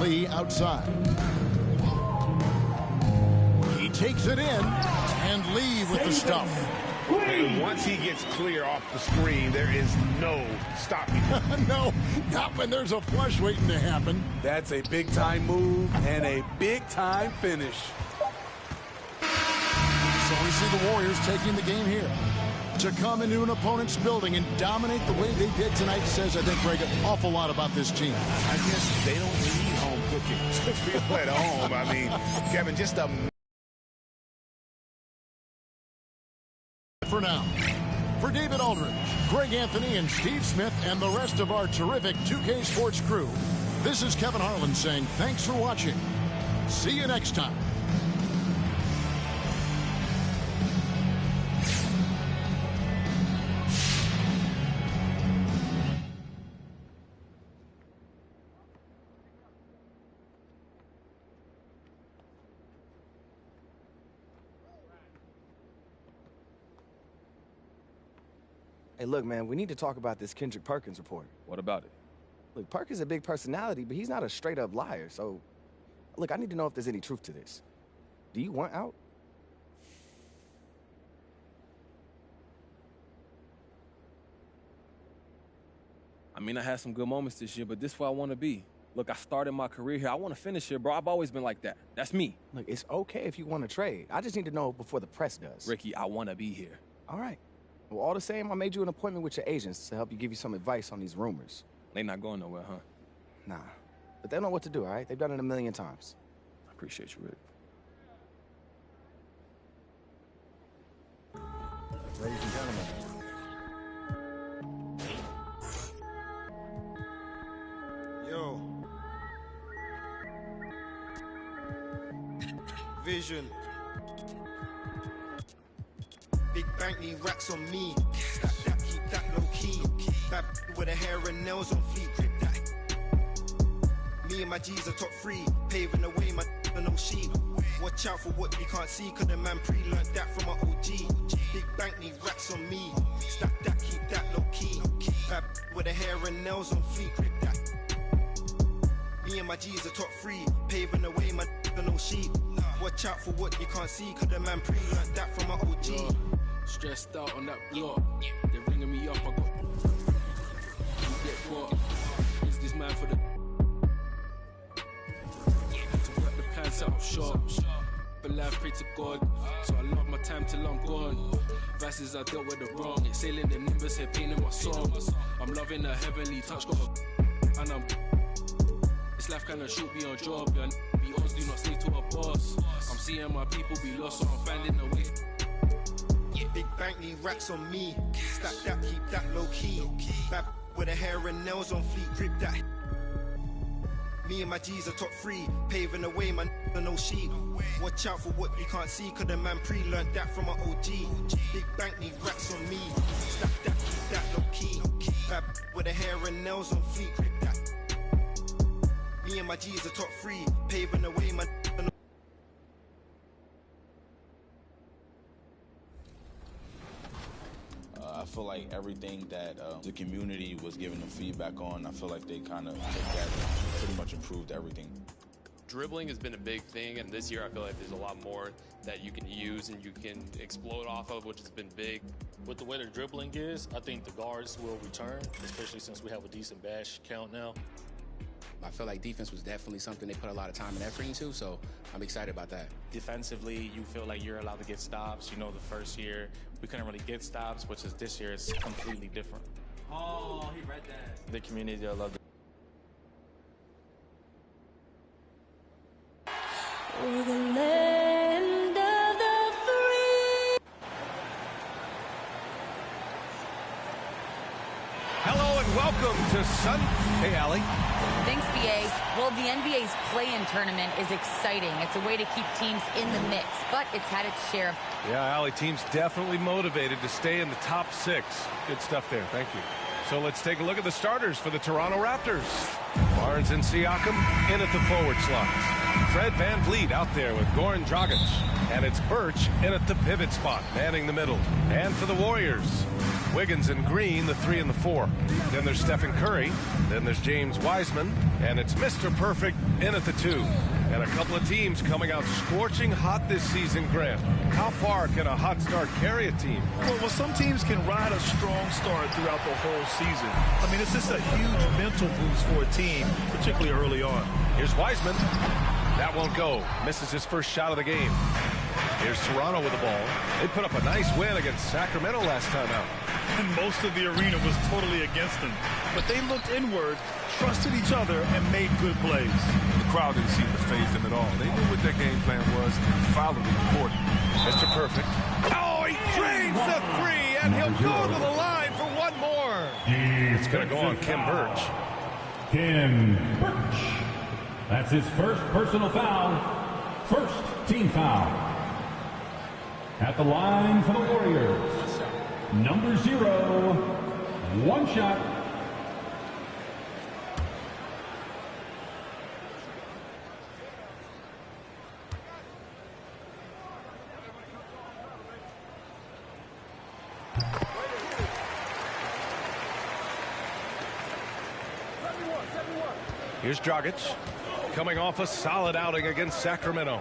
Lee outside. He takes it in, and Lee with the stuff. And once he gets clear off the screen, there is no stopping him. No, not when there's a flush waiting to happen. That's a big-time move and a big-time finish. So we see the Warriors taking the game here. To come into an opponent's building and dominate the way they did tonight says, I think, Greg, an awful lot about this team. I guess they don't need home cooking to feel at home. I mean, Kevin, just a... For now, for David Aldridge, Greg Anthony, and Steve Smith, and the rest of our terrific 2K Sports crew, this is Kevin Harlan saying thanks for watching. See you next time. Hey, look, man, we need to talk about this Kendrick Perkins report. What about it? Look, Perkins is a big personality, but he's not a straight-up liar. So, look, I need to know if there's any truth to this. Do you want out? I mean, I had some good moments this year, but this is where I want to be. Look, I started my career here. I want to finish here, bro. I've always been like that. That's me. Look, it's okay if you want to trade. I just need to know before the press does. Ricky, I want to be here. All right. Well, all the same, I made you an appointment with your agents to help you give you some advice on these rumors. They not going nowhere, huh? Nah. But they know what to do, all right? They've done it a million times. I appreciate you, Rick. Ladies and gentlemen. Yo. Vision. Big bank need racks on me. Stack that, keep that low key. Bad with the hair and nails on fleek. Grip that. Me and my G's are top 3. Paving the way, my no sheep. Watch out for what you can't see, cause the man pre-learned that from my OG. Big bank need racks on me. Stack that, keep that low key. Bad with the hair and nails on fleek. Grip that. Me and my G's are top 3. Paving the way, my no sheep. Watch out for what you can't see, cause the man pre-learned that from my OG. Stressed out on that block. They're ringing me up. I got. You get caught. Is this man for the. To work the pants out short. But life pray to God. So I love my time till I'm gone. Vices I dealt with the wrong. Exhaling the nimbus here, painting my songs. I'm loving the heavenly touch. Got a. And I'm. This life kinda shoot me on job, yeah. Be honest, do not stay to a boss. I'm seeing my people be lost, so I'm finding a way. Big bank need racks on me. Stack that, keep that low key. Bad with the hair and nails on fleek, grip that. Me and my G's are top 3, paving the way, man, no sheep. Watch out for what you can't see, cause the man pre-learned that from an OG. Big bank need racks on me. Stack that, keep that low key. Bad with the hair and nails on fleek, grip that. Me and my G's are top 3, paving the way, man. I feel like everything that the community was giving them feedback on, I feel like they kind of took that and pretty much improved everything. Dribbling has been a big thing, and this year I feel like there's a lot more that you can use and you can explode off of, which has been big. With the way the dribbling is, I think the guards will return, especially since we have a decent bash count now. I feel like defense was definitely something they put a lot of time and effort into, so I'm excited about that. Defensively, you feel like you're allowed to get stops. You know, the first year, we couldn't really get stops, which is this year, it's completely different. Oh, he read that. The community, I love it. For the land of the free. Hello and welcome to Sun. Hey, Allie. Thanks, BA. Well, the NBA's play-in tournament is exciting. It's a way to keep teams in the mix, but it's had its share of... Yeah, Allie, team's definitely motivated to stay in the top 6. Good stuff there. Thank you. So let's take a look at the starters for the Toronto Raptors. Barnes and Siakam in at the forward slots. Fred VanVleet out there with Goran Dragic. And it's Birch in at the pivot spot, manning the middle. And for the Warriors, Wiggins and Green, the 3 and the 4. Then there's Stephen Curry. Then there's James Wiseman. And it's Mr. Perfect in at the 2. And a couple of teams coming out scorching hot this season, Grant. How far can a hot start carry a team? Well, some teams can ride a strong start throughout the whole season. I mean, it's just a huge mental boost for a team, particularly early on. Here's Wiseman. That won't go. Misses his first shot of the game. Here's Toronto with the ball. They put up a nice win against Sacramento last time out. And most of the arena was totally against them. But they looked inward, trusted each other, and made good plays. The crowd didn't seem to faze them at all. They knew what their game plan was and followed it accordingly. Mr. Perfect. Oh, he drains the 3, and he'll go to the line for one more. It's going to go on Khem Birch. Khem Birch. That's his first personal foul. First team foul. At the line for the Warriors, number 0, one shot. Here's Dragic, coming off a solid outing against Sacramento.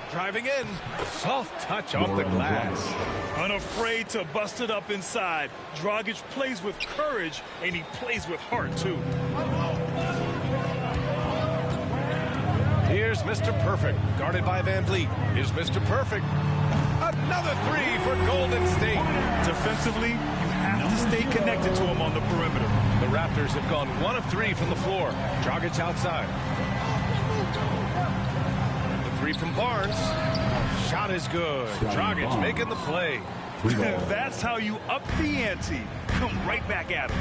Driving in, soft touch off the glass. Unafraid to bust it up inside. Dragic plays with courage, and he plays with heart, too. Here's Mr. Perfect, guarded by VanVleet. Here's Mr. Perfect. Another 3 for Golden State. Defensively, you have to stay connected to him on the perimeter. The Raptors have gone 1 of 3 from the floor. Dragic outside. The 3 from Barnes. Shot is good. Dragic making the play. That's how you up the ante. Come right back at him.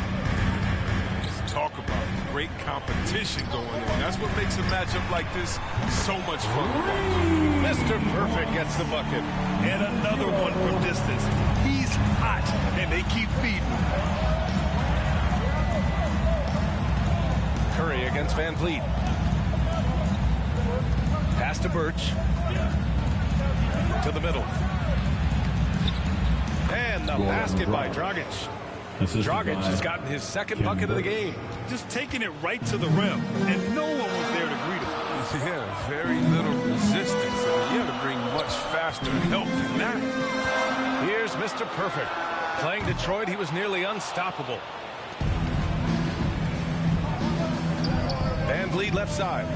Let's talk about great competition going on. That's what makes a matchup like this so much fun. Mr. Perfect gets the bucket. And another one from distance. He's hot, and they keep feeding him. Curry against VanVleet. Pass to Birch. To the middle. And the basket by Dragic. Dragic has gotten his second bucket of the game. Just taking it right to the rim, and no one was there to greet him. Yeah, very little resistance. You have to bring much faster help than that. Here's Mr. Perfect. Playing Detroit, he was nearly unstoppable. VanVleet left side.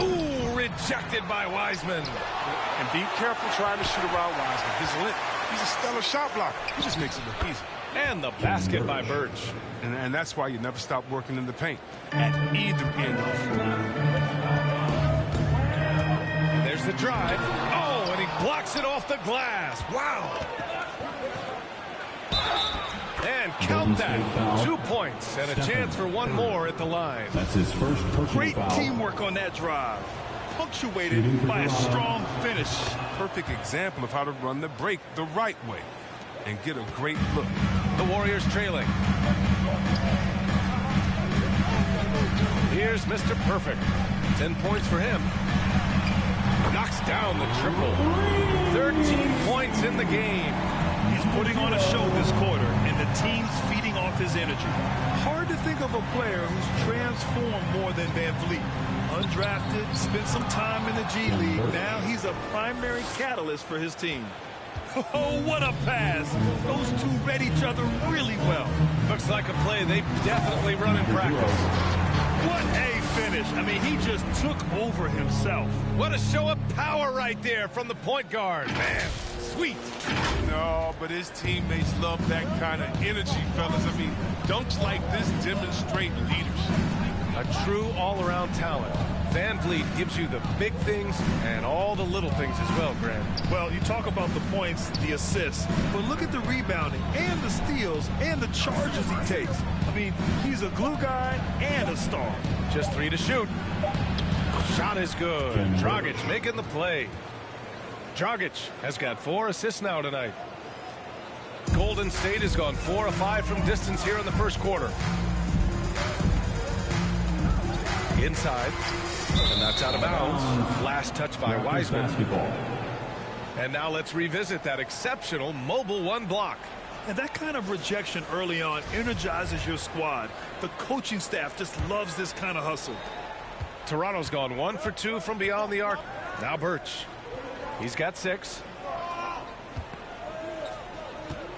Ooh, rejected by Wiseman. And be careful trying to shoot around Wiseman. He's a stellar shot blocker. He just makes it look easy. And the basket by Birch. And that's why you never stop working in the paint at either end of the floor. And there's the drive. Oh, and he blocks it off the glass. Wow. And count that. 2 points and a chance for one more at the line. That's his first personal Great foul. teamwork on that drive. Punctuated by a strong finish. Perfect example of how to run the break the right way and get a great look. The Warriors trailing. Here's Mr. Perfect. 10 points for him. Knocks down the triple. 13 points in the game. He's putting on a show this quarter, and the team's feeding off his energy. Hard to think of a player who's transformed more than Van Vliet. Undrafted, spent some time in the G League. Now he's a primary catalyst for his team. Oh, what a pass. Those two read each other really well. Looks like a play they definitely run in practice. What a finish. I mean, he just took over himself. What a show of power right there from the point guard. Man, sweet. No, but his teammates love that kind of energy, fellas. I mean, dunks like this demonstrate leadership. A true all-around talent. Van Vliet gives you the big things and all the little things as well, Grant. Well, you talk about the points, the assists, but look at the rebounding and the steals and the charges he takes. I mean, he's a glue guy and a star. Just 3 to shoot. Shot is good. Dragic making the play. Dragic has got 4 assists now tonight. Golden State has gone 4 of 5 from distance here in the first quarter. Inside. And that's out of bounds. Last touch by Wiseman. And now let's revisit that exceptional mobile one block. And that kind of rejection early on energizes your squad. The coaching staff just loves this kind of hustle. Toronto's gone 1 for 2 from beyond the arc. Now Birch. He's got 6.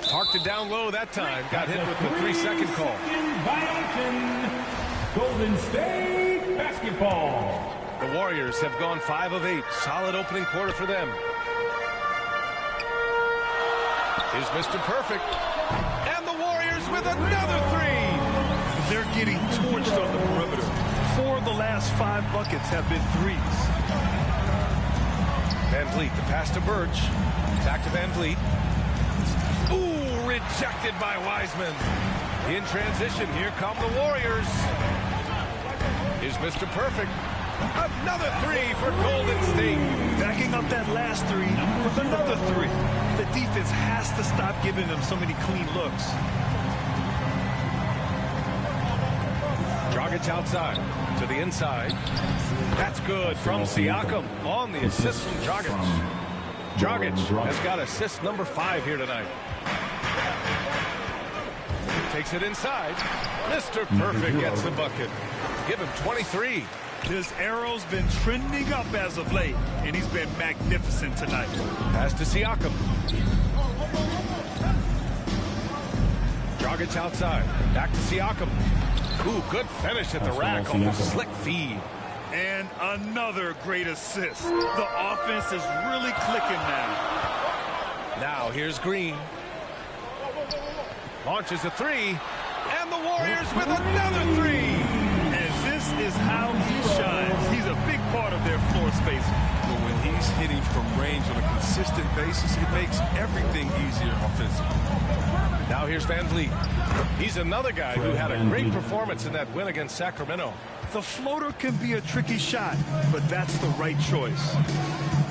Parked it down low that time. Got hit with the 3-second call. Golden State basketball. The Warriors have gone 5 of 8. Solid opening quarter for them. Here's Mr. Perfect. And the Warriors with another 3. They're getting torched on the perimeter. 4 of the last 5 buckets have been threes. Van Vliet, the pass to Birch. Back to Van Vliet. Ooh, rejected by Wiseman. In transition, here come the Warriors. Here's Mr. Perfect. Another 3 for Golden State. Backing up that last 3 with another 3. The defense has to stop giving them so many clean looks. Dragic outside to the inside. That's good from Siakam on the assist from Dragic. Dragic has got assist number 5 here tonight. Takes it inside. Mr. Perfect gets the bucket. Give him 23. His arrow's been trending up as of late, and he's been magnificent tonight. Pass to Siakam. Dragic outside. Back to Siakam. Ooh, good finish at the rack on the slick feed. And another great assist. The offense is really clicking now. Now here's Green. Launches a 3. And the Warriors with another 3. And this is how he shines. He's a big part of their floor space. But when he's hitting from range on a consistent basis, it makes everything easier offensively. Now here's Van Vliet. He's another guy who had a great performance in that win against Sacramento. The floater can be a tricky shot, but that's the right choice.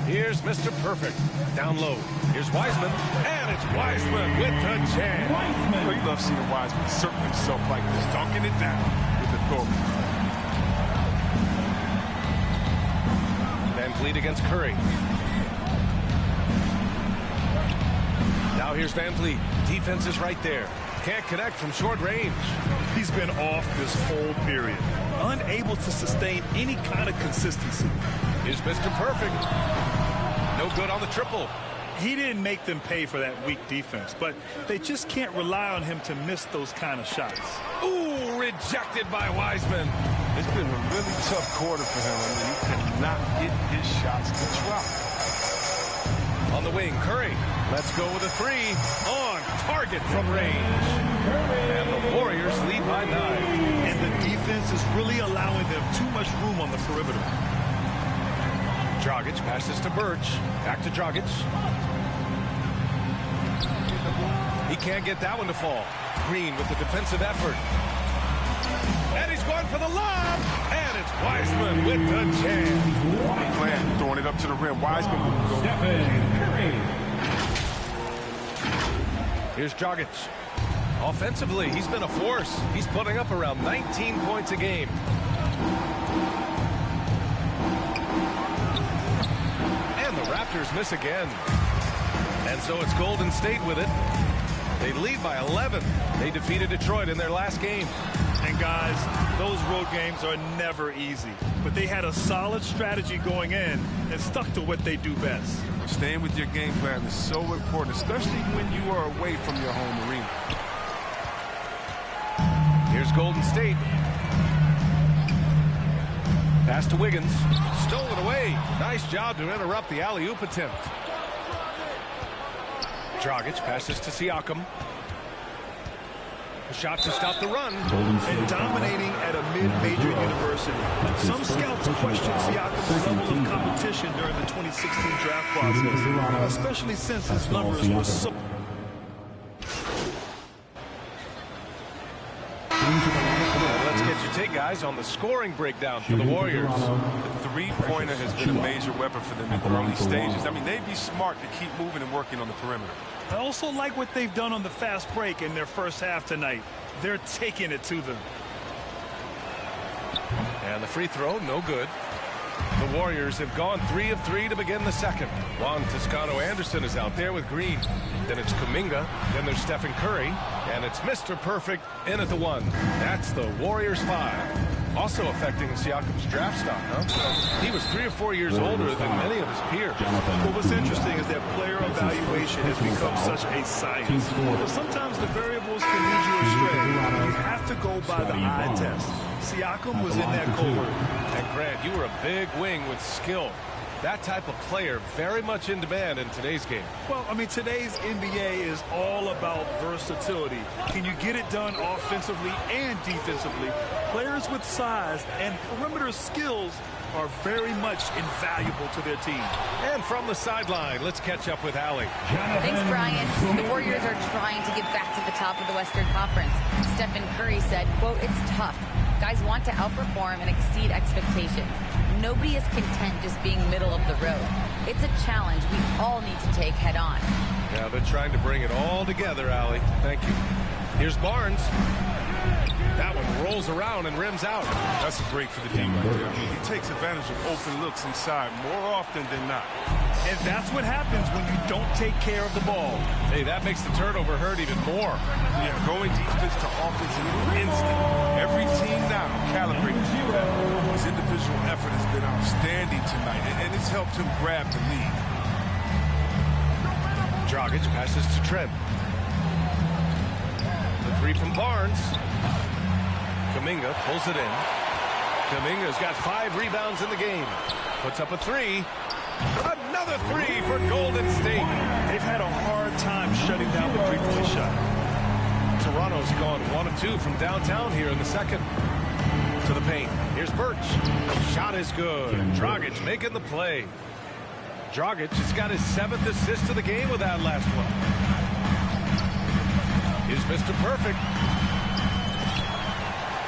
Here's Mr. Perfect. Down low. Here's Wiseman. And it's Wiseman with the jam. Oh, you love seeing Wiseman assert himself like this, dunking it down with authority. Van Vliet against Curry. Now here's Van Vliet. Defense is right there. Can't connect from short range. He's been off this whole period. Unable to sustain any kind of consistency. Here's Mr. Perfect. No good on the triple. He didn't make them pay for that weak defense, but they just can't rely on him to miss those kind of shots. Ooh, rejected by Wiseman. It's been a really tough quarter for him. I mean, he cannot get his shots to drop. On On the wing, Curry. Let's go with a three. On target from range. And the Warriors lead by 9. And the defense is really allowing them too much room on the perimeter. Dragic passes to Birch. Back to Dragic. He can't get that one to fall. Green with the defensive effort. And he's going for the lob. And it's Wiseman with the jam. Plan, throwing it up to the rim. Wiseman will go. Here's Dragic. Offensively, he's been a force. He's putting up around 19 points a game. And the Raptors miss again. And so it's Golden State with it. They lead by 11. They defeated Detroit in their last game. And guys, those road games are never easy. But they had a solid strategy going in and stuck to what they do best. Staying with your game plan is so important, especially when you are away from your home arena. Here's Golden State. Pass to Wiggins. Stolen away. Nice job to interrupt the alley-oop attempt. Dragic passes to Siakam. A shot to stop the run. And dominating at a mid-major university. Some scouts question Siakam's level of competition during the 2016 draft process, especially since his numbers were so... Let's get your take, guys, on the scoring breakdown for the Warriors. The three-pointer has been a major weapon for them in the early stages. I mean, they'd be smart to keep moving and working on the perimeter. I also like what they've done on the fast break in their first half tonight. They're taking it to them. And the free throw, no good. The Warriors have gone 3 of 3 to begin the second. Juan Toscano-Anderson is out there with Green. Then it's Kuminga. Then there's Stephen Curry. And it's Mr. Perfect in at the 1. That's the Warriors 5. Also affecting Siakam's draft stock, huh? He was 3 or 4 years older than many of his peers. Well, what's interesting is that player evaluation has become such a science. But sometimes the variables can lead you astray. You have to go by the eye test. Siakam was in that cohort. And Grant, you were a big wing with skill. That type of player very much in demand in today's game. Well, I mean, today's NBA is all about versatility. Can you get it done offensively and defensively? Players with size and perimeter skills are very much invaluable to their team. And from the sideline, let's catch up with Allie. Thanks, Brian. The Warriors are trying to get back to the top of the Western Conference. Stephen Curry said, quote, "It's tough. Guys want to outperform and exceed expectations. Nobody is content just being middle of the road. It's a challenge we all need to take head on." Yeah, they're trying to bring it all together, Allie. Thank you. Here's Barnes. That one rolls around and rims out. That's a break for the team right there. I mean, he takes advantage of open looks inside more often than not. And that's what happens when you don't take care of the ball. Hey, that makes the turnover hurt even more. Yeah, going defense to offense in an instant. Every team now calibrated to that. His individual effort has been outstanding tonight, and it's helped him grab the lead. Dragic passes to Trent. The three from Barnes. Kuminga pulls it in. Kuminga's got 5 rebounds in the game. Puts up a 3. Another 3 for Golden State. They've had a hard time shutting down the three-point shot. Toronto's gone 1 of 2 from downtown here in the second. To the paint. Here's Birch. Shot is good. Dragic making the play. Dragic has got his 7th assist of the game with that last one. Here's Mr. Perfect.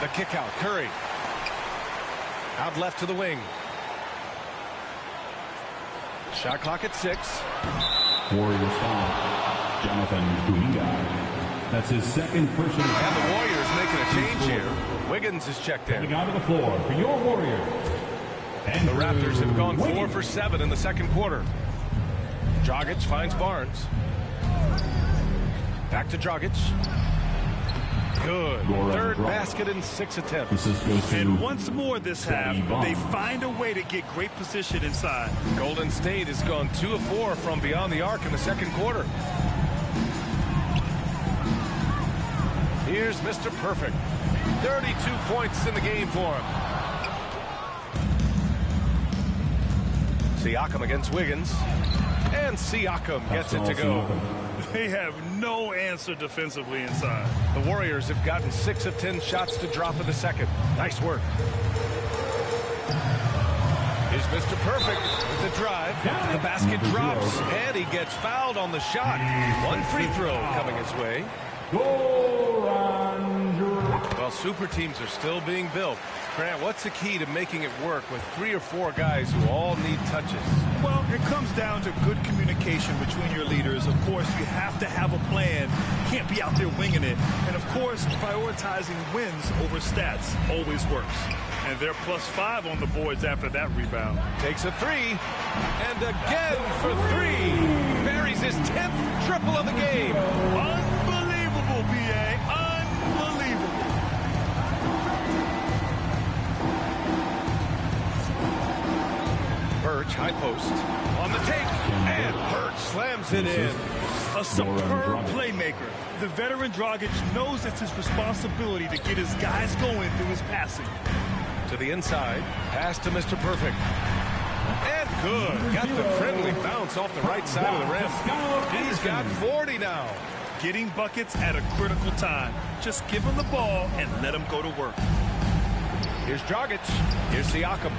The kick out. Curry. Out left to the wing. Shot clock at 6. Warriors foul. Jonathan Kuminga. That's his second personal foul. And the Warriors making a change here. Wiggins is checked in. Coming onto the floor for your Warriors. And the Raptors have gone 4 for 7 in the second quarter. Dragic finds Barnes. Back to Dragic. Good. Third basket in 6 attempts. And once more this half, they find a way to get great position inside. Golden State has gone 2 of 4 from beyond the arc in the second quarter. Here's Mr. Perfect. 32 points in the game for him. Siakam against Wiggins. And Siakam gets it to go. They have no answer defensively inside. The Warriors have gotten 6 of 10 shots to drop in the second. Nice work. Here's Mr. Perfect with the drive. The basket drops, and he gets fouled on the shot. One free throw coming his way. Well, super teams are still being built. Grant, what's the key to making it work with 3 or 4 guys who all need touches? Well, it comes down to good communication between your leaders. Of course, you have to have a plan. You can't be out there winging it. And, of course, prioritizing wins over stats always works. And they're +5 on the boards after that rebound. Takes a 3. And again for 3. Buries his 10th triple of the game. Unbelievable, B.A. Unbelievable. Birch, high post, on the take, and Birch slams it in. A superb playmaker. The veteran Dragic knows it's his responsibility to get his guys going through his passing. To the inside, pass to Mr. Perfect. And good. Got the friendly bounce off the right side of the rim. He's got 40 now. Getting buckets at a critical time. Just give him the ball and let him go to work. Here's Dragic. Here's Siakam.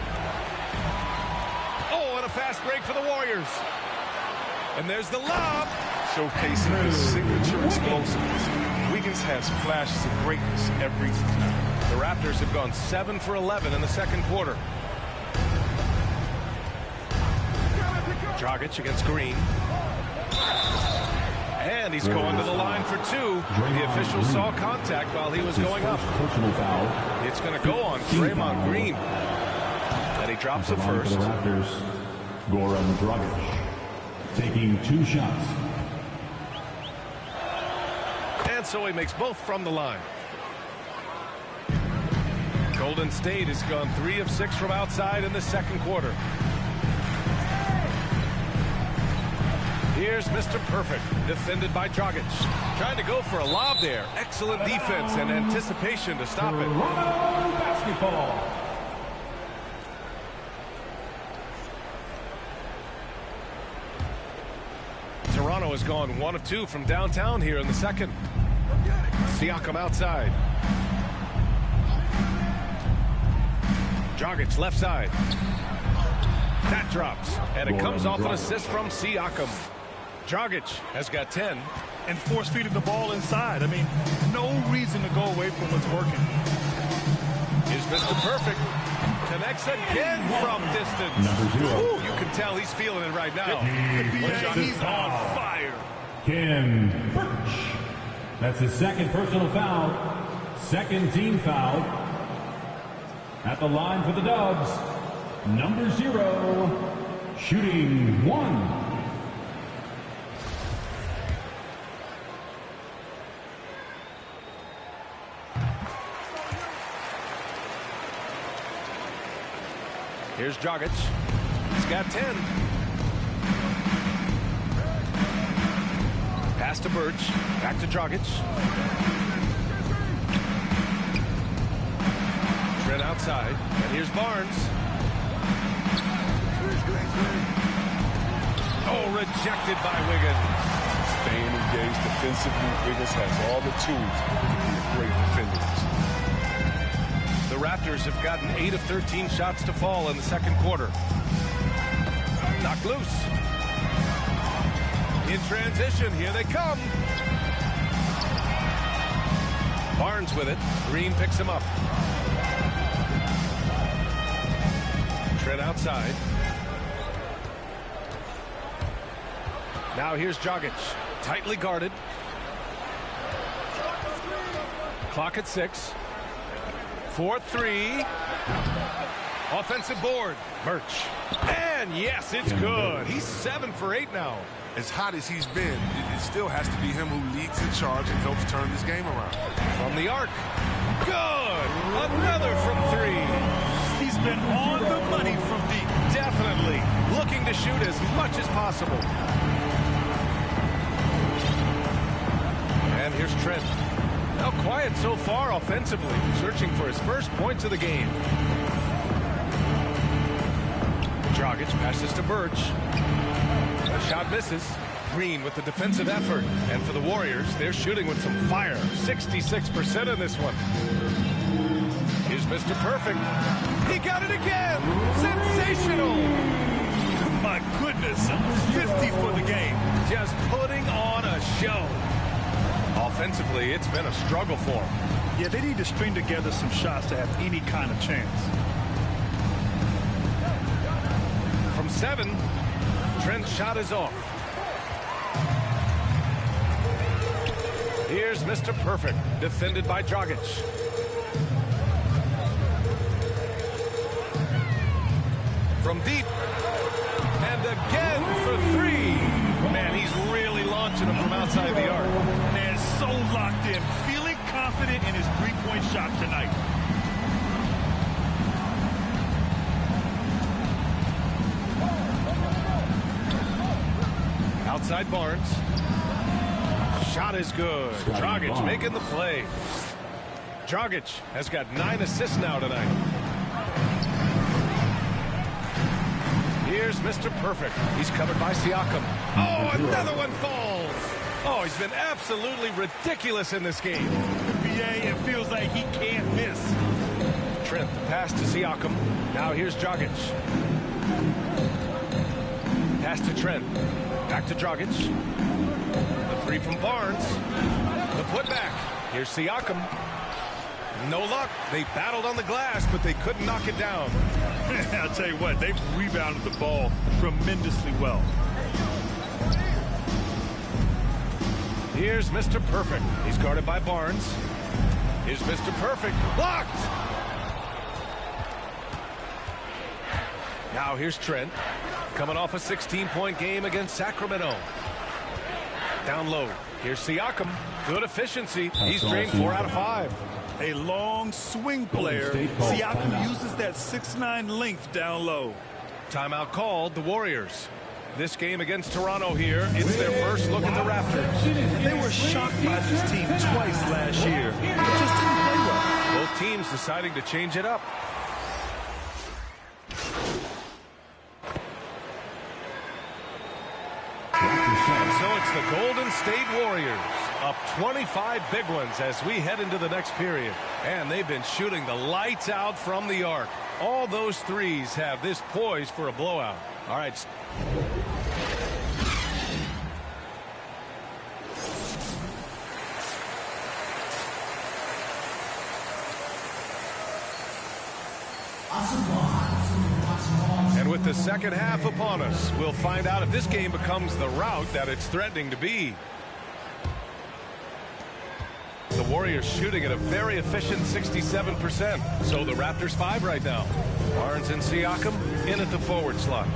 Oh, and a fast break for the Warriors. And there's the lob. Showcasing his signature explosiveness. Wiggins has flashes of greatness every time. The Raptors have gone 7 for 11 in the second quarter. Dragic against Green. And he's going to the line for 2. The official saw contact while he was going up. It's going to go on Draymond Green. And he drops it first. For the Raptors, Goran Dragic taking 2 shots. And so he makes both from the line. Golden State has gone 3 of 6 from outside in the second quarter. Here's Mr. Perfect, defended by Dragic. Trying to go for a lob there. Excellent defense and anticipation to stop it. Basketball. Toronto has gone 1 of 2 from downtown here in the second. Siakam outside. Dragic left side. That drops, and it comes off an assist from Siakam. Dragic has got 10. And force-feeding the ball inside. I mean, no reason to go away from what's working. Here's Mr. Perfect. Connects again from distance. Ooh, you can tell he's feeling it right now. He's on fire. Ken Birch. That's his second personal foul. Second team foul. At the line for the Dubs, number 0, shooting 1. Here's Dragic. He's got 10. Pass to Birch. Back to Dragic. Trent outside. And here's Barnes. Oh, rejected by Wiggins. Staying engaged defensively, Wiggins has all the tools to be a great defender. The Raptors have gotten 8 of 13 shots to fall in the second quarter. Knocked loose. In transition, here they come. Barnes with it. Green picks him up. Trent outside. Now here's Dragic. Tightly guarded. Clock at 6. 4-3. Offensive board. Birch. And yes, it's good. He's 7 for 8 now. As hot as he's been, it still has to be him who leads the charge and helps turn this game around. From the arc. Good. Another from 3. He's been on the money from deep. Definitely. Looking to shoot as much as possible. And here's Trent. Now quiet so far offensively, searching for his first points of the game. Dragic passes to Birch. The shot misses. Green with the defensive effort. And for the Warriors, they're shooting with some fire. 66% in this one. Here's Mr. Perfect. He got it again. Sensational. My goodness. 50 for the game. Just putting on a show. Offensively, it's been a struggle for him. Yeah, they need to string together some shots to have any kind of chance. From 7, Trent's shot is off. Here's Mr. Perfect, defended by Dragic. From deep. And again for 3. Man, he's really launching him from outside the arc. Man, so locked in, feeling confident in his three-point shot tonight. Outside Barnes. Shot is good. Dragic making the play. Dragic has got 9 assists now tonight. Here's Mr. Perfect. He's covered by Siakam. Oh, another one falls. Oh, he's been absolutely ridiculous in this game. NBA, it feels like he can't miss. Trent, the pass to Siakam. Now here's Dragic. Pass to Trent. Back to Dragic. The 3 from Barnes. The putback. Here's Siakam. No luck. They battled on the glass, but they couldn't knock it down. I'll tell you what, they've rebounded the ball tremendously well. Here's Mr. Perfect. He's guarded by Barnes. Here's Mr. Perfect. Blocked! Now here's Trent. Coming off a 16-point game against Sacramento. Down low. Here's Siakam. Good efficiency. He's drained 4 out of 5. A long swing player. Siakam uses that 6'9" length down low. Timeout called, the Warriors. This game against Toronto here, it's their first look at the Raptors. And they were shocked by this team twice last year. They just didn't play well. Both teams deciding to change it up. So it's the Golden State Warriors, up 25 big ones as we head into the next period. And they've been shooting the lights out from the arc. All those threes have this poised for a blowout. All right. And with the second half upon us, we'll find out if this game becomes the rout that it's threatening to be. The Warriors shooting at a very efficient 67%. So the Raptors 5 right now. Barnes and Siakam in at the forward slot.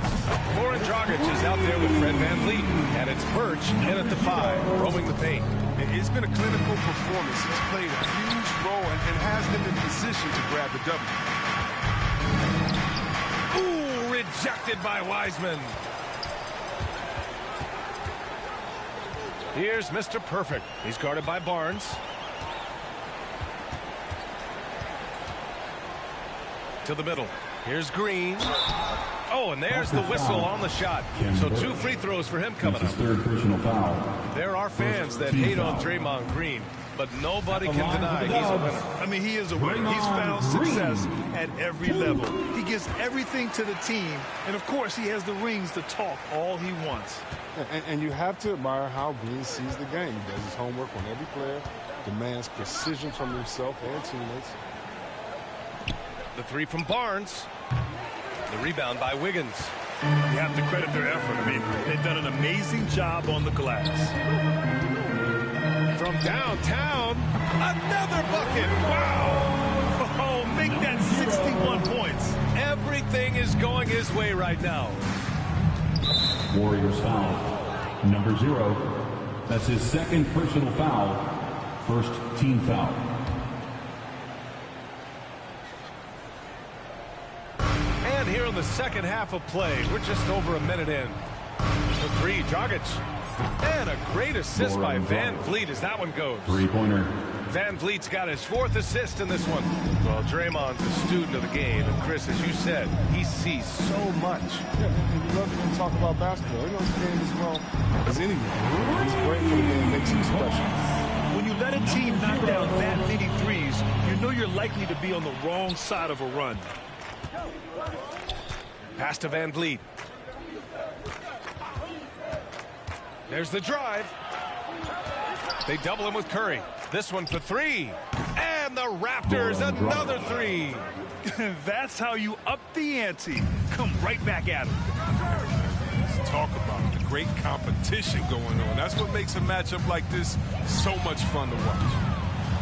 Goran Dragic is out there with Fred VanVleet. And it's Birch in at the 5, roaming the paint. It's been a clinical performance. He's played a huge role and has them in position to grab the W. Ooh, rejected by Wiseman. Here's Mr. Perfect. He's guarded by Barnes. To the middle. Here's Green. Oh, and there's the whistle on the shot. So 2 free throws for him coming up. Third personal foul. There are fans that hate on Draymond Green, but nobody can deny he's a winner. I mean, he is a winner. He's found success at every level. He gives everything to the team, and of course, he has the rings to talk all he wants. And you have to admire how Green sees the game. He does his homework on every player, demands precision from himself and teammates. The 3 from Barnes. The rebound by Wiggins. You have to credit their effort. I mean, they've done an amazing job on the glass. From downtown, another bucket. Wow. Oh, make that 61 points. Everything is going his way right now. Warriors foul. Number 0. That's his second personal foul. First team foul. And here in the second half of play, we're just over a minute in. The 3, Dragic. And a great assist by VanVleet as that one goes. Three-pointer. Van Vliet's got his 4th assist in this one. Well, Draymond's a student of the game, and Chris, as you said, he sees so much. Yeah, he loves to talk about basketball. He knows the game as well as anyone. He's great for the game, makes him special. When you let a team knock down that many threes, you know you're likely to be on the wrong side of a run. Pass to Van Vliet. There's the drive. They double him with Curry. This one for 3. And the Raptors, another 3. That's how you up the ante. Come right back at him. Let's talk about the great competition going on. That's what makes a matchup like this so much fun to watch.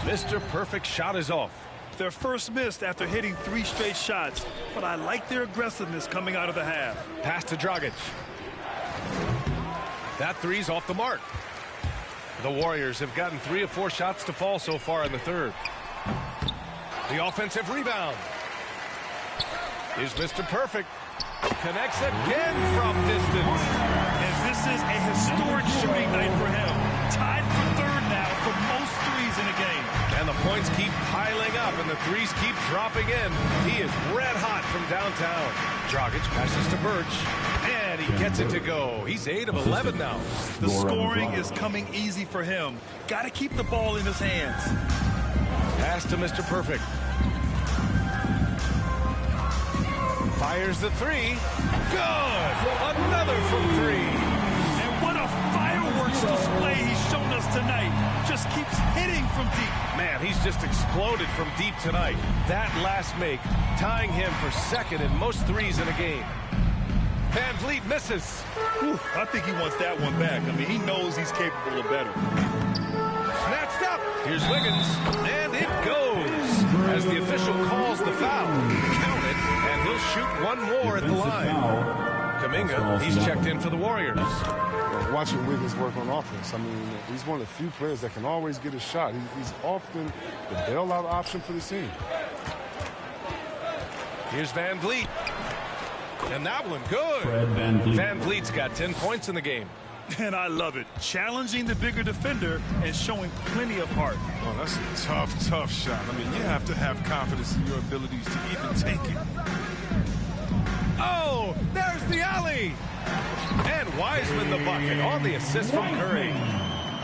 Mr. Perfect shot is off. Their first missed after hitting 3 straight shots, but I like their aggressiveness coming out of the half. Pass to Dragic. That 3's off the mark. The Warriors have gotten 3 of 4 shots to fall so far in the 3rd. The offensive rebound. Here's Mr. Perfect. Connects again from distance. And this is a historic shooting night for him. Tied for 3rd now for most threes in a game. And the points keep piling up and the 3s keep dropping in. He is red hot from downtown. Dragic passes to Birch. And he gets it to go. He's 8 of 11 now. The scoring is coming easy for him. Got to keep the ball in his hands. Pass to Mr. Perfect. Fires the 3. Good! Another from 3. And what a fireworks display he's shown us tonight. Just keeps hitting from deep. Man, he's just exploded from deep tonight. That last make, tying him for 2nd in most 3s in a game. Van Vliet misses. Whew, I think he wants that one back. I mean, he knows he's capable of better. Snatched up. Here's Wiggins. And it goes. As the official calls the foul. Count it, and he'll shoot 1 more at the line. Kuminga, he's checked in for the Warriors. Watching Wiggins work on offense, I mean, he's one of the few players that can always get a shot. He's often the bailout option for the team. Here's Van Vliet. And that one, good. Van Vliet's got 10 points in the game. And I love it. Challenging the bigger defender and showing plenty of heart. Oh, that's a tough shot. I mean, you have to have confidence in your abilities to even take it. Oh, there's the alley. And Wiseman the bucket on the assist from Curry.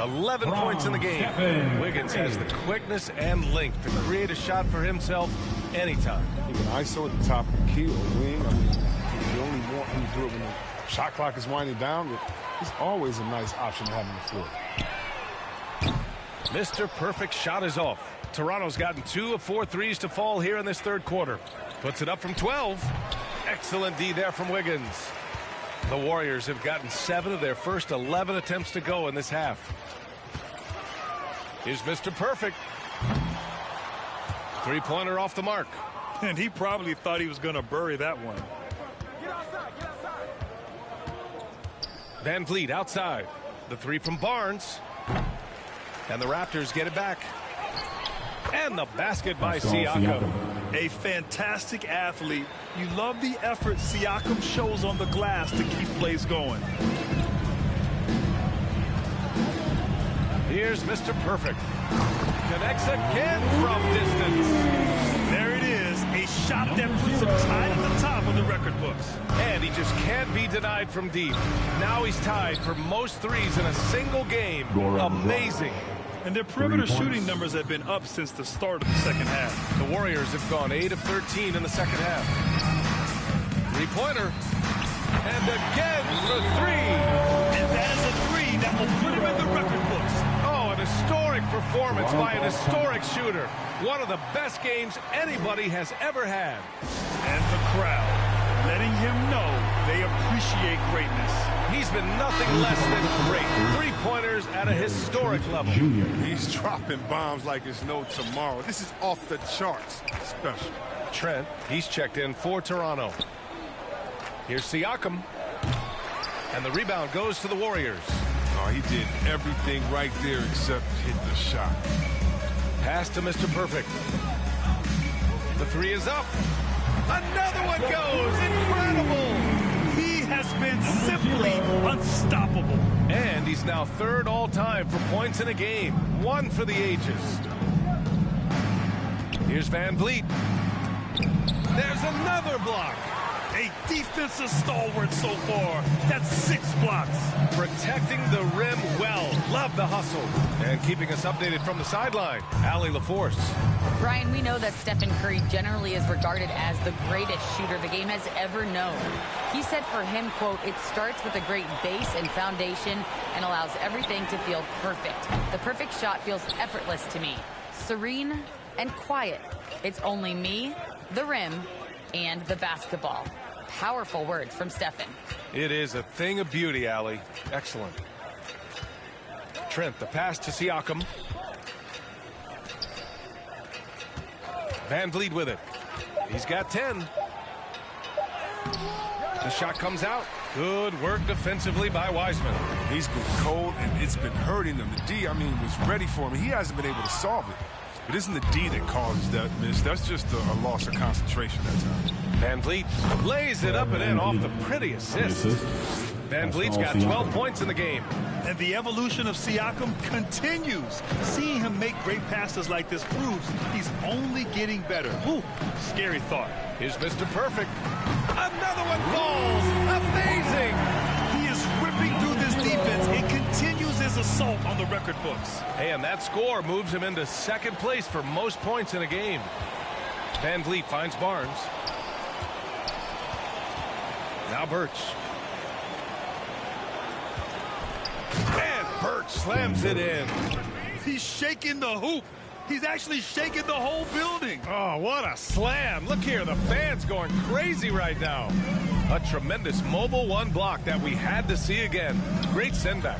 11 points in the game. Wiggins has the quickness and length to create a shot for himself anytime. He can ISO at the top of the key or wing. I mean, you only want him to do it when the shot clock is winding down. It's always a nice option to have on the floor. Mr. Perfect shot is off. Toronto's gotten 2 of 4 threes to fall here in this 3rd quarter. Puts it up from 12. Excellent D there from Wiggins. The Warriors have gotten 7 of their first 11 attempts to go in this half. Here's Mr. Perfect. 3-pointer off the mark. And he probably thought he was going to bury that one. Van Vliet outside. The 3 from Barnes. And the Raptors get it back. And the basket by Siakam. A fantastic athlete. You love the effort Siakam shows on the glass to keep plays going. Here's Mr. Perfect. Connects again from distance. There it is. A shot that puts him tied at the top of the record books. And he just can't be denied from deep. Now he's tied for most threes in a single game. Amazing. And their perimeter shooting numbers have been up since the start of the 2nd half. The Warriors have gone 8 of 13 in the 2nd half. 3-pointer. And again for 3. And that is a 3 that will put him in the record books. Oh, an historic performance by an historic shooter. One of the best games anybody has ever had. And the crowd letting him know they appreciate greatness. He's been nothing less than great. 3-pointers at a historic level. He's dropping bombs like it's no tomorrow. This is off the charts special. Trent, he's checked in for Toronto. Here's Siakam. And the rebound goes to the Warriors. Oh, he did everything right there except hit the shot. Pass to Mr. Perfect. The 3 is up. Another one goes. Incredible. He has been simply unstoppable. And he's now 3rd all-time for points in a game. 1 for the ages. Here's Van Vliet. There's another block. A defensive stalwart so far. That's 6 blocks. Protecting the rim well. Love the hustle. And keeping us updated from the sideline, Allie LaForce. Brian, we know that Stephen Curry generally is regarded as the greatest shooter the game has ever known. He said for him, quote, "It starts with a great base and foundation and allows everything to feel perfect. The perfect shot feels effortless to me. Serene and quiet. It's only me, the rim, and the basketball." Powerful words from Stephen. It is a thing of beauty, Allie. Excellent. Trent, the pass to Siakam. Van Vliet with it. He's got 10. The shot comes out. Good work defensively by Wiseman. He's been cold, and it's been hurting him. The D, was ready for him. He hasn't been able to solve it. It isn't the D that causes that miss. That's just a loss of concentration that time. Van Vliet lays it up and in off the pretty assist. Van Vliet's got 12 points in the game. And the evolution of Siakam continues. Seeing him make great passes like this proves he's only getting better. Ooh, scary thought. Here's Mr. Perfect. Another one falls. Amazing. He is ripping through this defense. It continues his assault on the record books. Hey, and that score moves him into second place for most points in a game. Van Vliet finds Barnes. Now Birch. And Birch slams it in. He's shaking the hoop. He's actually shaking the whole building. Oh, what a slam. Look here, the fans going crazy right now. A tremendous mobile one block that we had to see again. Great sendback.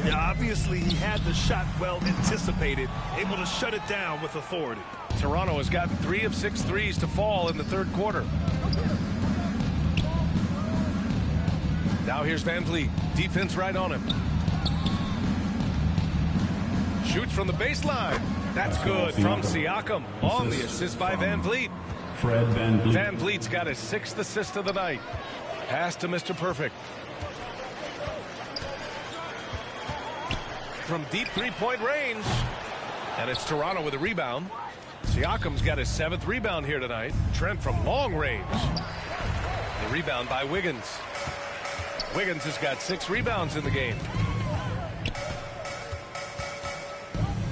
Yeah, obviously he had the shot well anticipated, able to shut it down with authority. Toronto has gotten 3 of 6 threes to fall in the third quarter. Now here's Van Vliet. Defense right on him. Shoots from the baseline. That's good from Siakam on the assist by Van Vliet. Fred Van Vliet. Van Vliet's got his 6th assist of the night. Pass to Mr. Perfect. From deep three-point range. And it's Toronto with a rebound. Siakam's got his 7th rebound here tonight. Trent from long range. The rebound by Wiggins. Wiggins has got 6 rebounds in the game.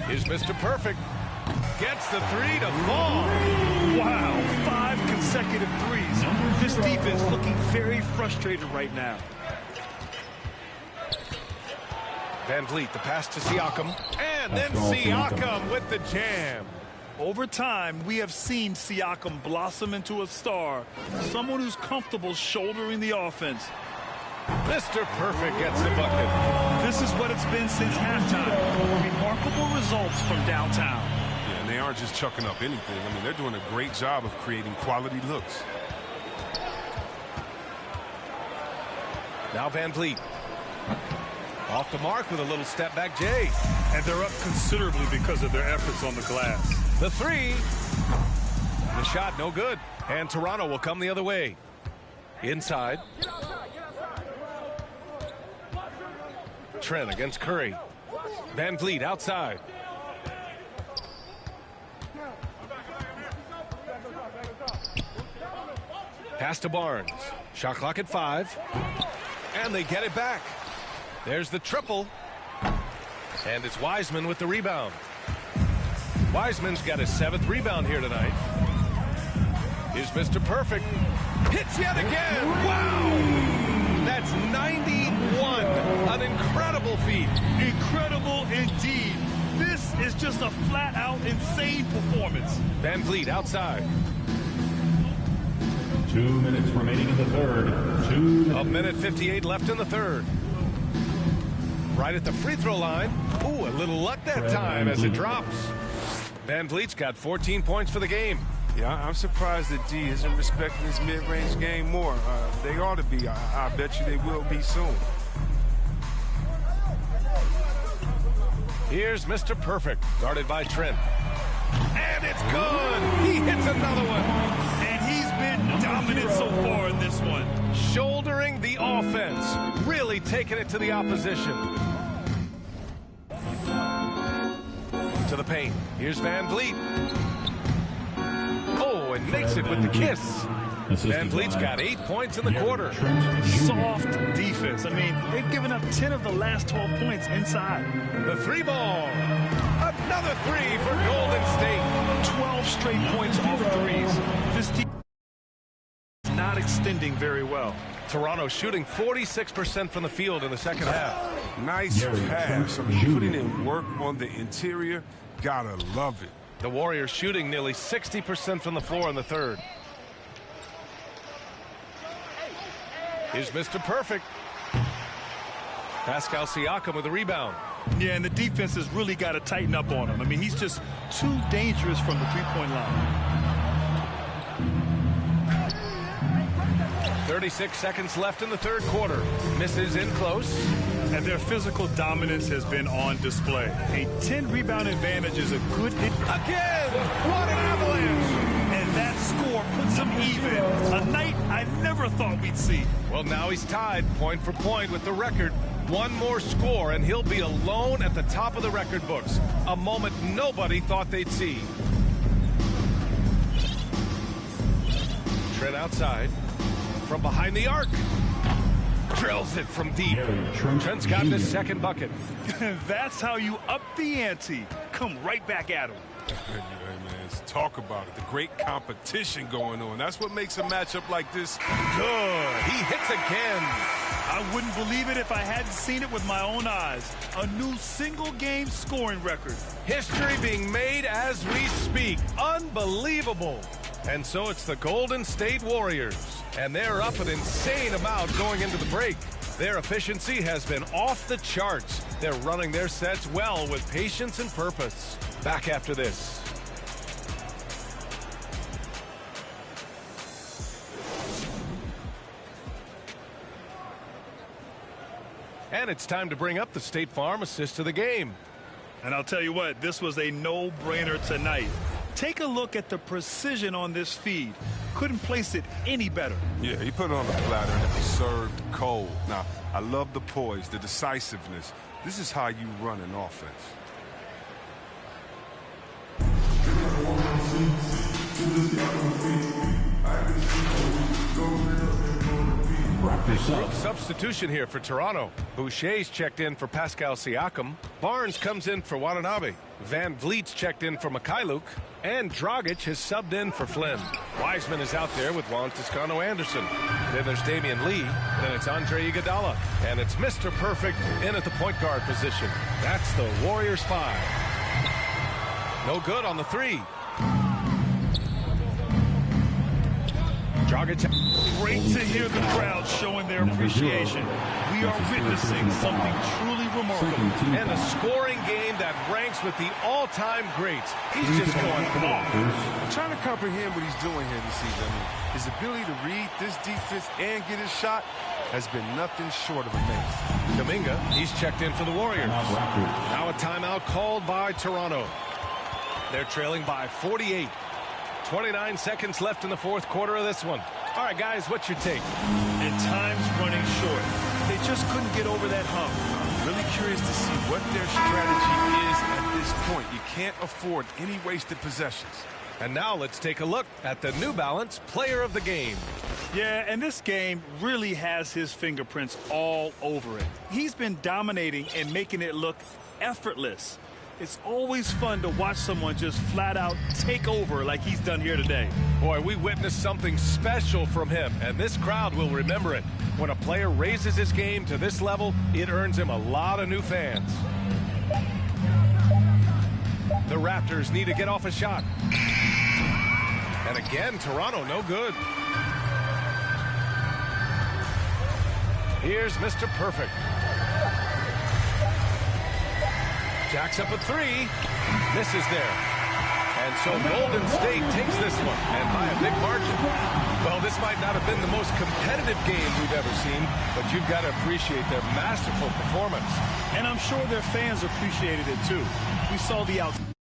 Here's Mr. Perfect. Gets the 3 to fall. Wow, 5 consecutive threes. This defense looking very frustrated right now. Van Vliet, the pass to Siakam. And then Siakam with the jam. Over time, we have seen Siakam blossom into a star. Someone who's comfortable shouldering the offense. Mr. Perfect gets the bucket. This is what it's been since halftime. Remarkable results from downtown. Yeah, and they aren't just chucking up anything. They're doing a great job of creating quality looks. Now Van Vliet. Off the mark with a little step back Jay. And they're up considerably because of their efforts on the glass. The 3. The shot no good. And Toronto will come the other way. Inside. Trent against Curry. Van Vliet outside. Pass to Barnes. Shot clock at 5. And they get it back. There's the triple. And it's Wiseman with the rebound. Wiseman's got his 7th rebound here tonight. Here's Mr. Perfect. Hits yet again. Wow! That's 91. An incredible feat. Incredible indeed. This is just a flat-out insane performance. Van Vliet outside. 2 minutes remaining in the third. 2 minutes. 1:58 left in the third. Right at the free throw line. Ooh, a little luck that time as it drops. Van Vliet's got 14 points for the game. Yeah, I'm surprised that D isn't respecting his mid-range game more. They ought to be. I bet you they will be soon. Here's Mr. Perfect, guarded by Trent. And it's good. He hits another one. And he's been dominant so far in this one. Shouldering the offense. Really taking it to the opposition. To the paint. Here's Van Vliet. and makes it with the kiss. Van Vliet's got 8 points in the quarter. Soft defense. I mean, they've given up 10 of the last 12 points inside. The three ball. Another three for Golden State. 12 straight points off threes. This team is not extending very well. Toronto shooting 46% from the field in the second half. Nice pass. I mean, putting in work on the interior. Gotta love it. The Warriors shooting nearly 60% from the floor in the third. Here's Mr. Perfect. Pascal Siakam with a rebound. Yeah, and the defense has really got to tighten up on him. I mean, he's just too dangerous from the three-point line. 36 seconds left in the third quarter. Misses in close. And their physical dominance has been on display. A 10-rebound advantage is a good hit. Again! What an avalanche! And that score puts them even. A night I never thought we'd see. Well, now he's tied point for point with the record. One more score, and he'll be alone at the top of the record books. A moment nobody thought they'd see. Trent outside. From behind the arc. Drills it from deep. Trent's got his second bucket. That's how you up the ante. Come right back at him. Hey, man, talk about it. The great competition going on. That's what makes a matchup like this good. He hits again. I wouldn't believe it if I hadn't seen it with my own eyes. A new single-game scoring record. History being made as we speak. Unbelievable. And so it's the Golden State Warriors. And they're up an insane amount going into the break. Their efficiency has been off the charts. They're running their sets well with patience and purpose. Back after this. And it's time to bring up the State Farm assist of the game. And I'll tell you what, this was a no-brainer tonight. Take a look at the precision on this feed. Couldn't place it any better. Yeah, he put it on the platter and it was served cold. Now, I love the poise, the decisiveness. This is how you run an offense. Group substitution here for Toronto. Boucher's checked in for Pascal Siakam. Barnes comes in for Watanabe. Van Vliet's checked in for Mikhailuk. And Dragic has subbed in for Flynn. Wiseman is out there with Juan Toscano-Anderson. Then there's Damian Lee. Then it's Andre Iguodala. And it's Mr. Perfect in at the point guard position. That's the Warriors 5. No good on the three. Dragic. Great to hear the crowd showing their appreciation. We are witnessing something truly remarkable. And a scoring game that ranks with the all-time greats. He's just going off. I'm trying to comprehend what he's doing here this season. I mean, his ability to read this defense and get his shot has been nothing short of amazing. Kuminga, he's checked in for the Warriors. Now a timeout called by Toronto. They're trailing by 48. 29 seconds left in the fourth quarter of this one. All right, guys, what's your take? And time's running short. They just couldn't get over that hump. Really curious to see what their strategy is at this point. You can't afford any wasted possessions. And now let's take a look at the New Balance Player of the Game. Yeah, and this game really has his fingerprints all over it. He's been dominating and making it look effortless. It's always fun to watch someone just flat out take over like he's done here today. Boy, we witnessed something special from him, and this crowd will remember it. When a player raises his game to this level, it earns him a lot of new fans. The Raptors need to get off a shot. And again, Toronto, no good. Here's Mr. Perfect. Jacks up a three. Misses there. And so Golden State takes this one, and by a big margin. Well, this might not have been the most competitive game we've ever seen, but you've got to appreciate their masterful performance. And I'm sure their fans appreciated it too. We saw the outside.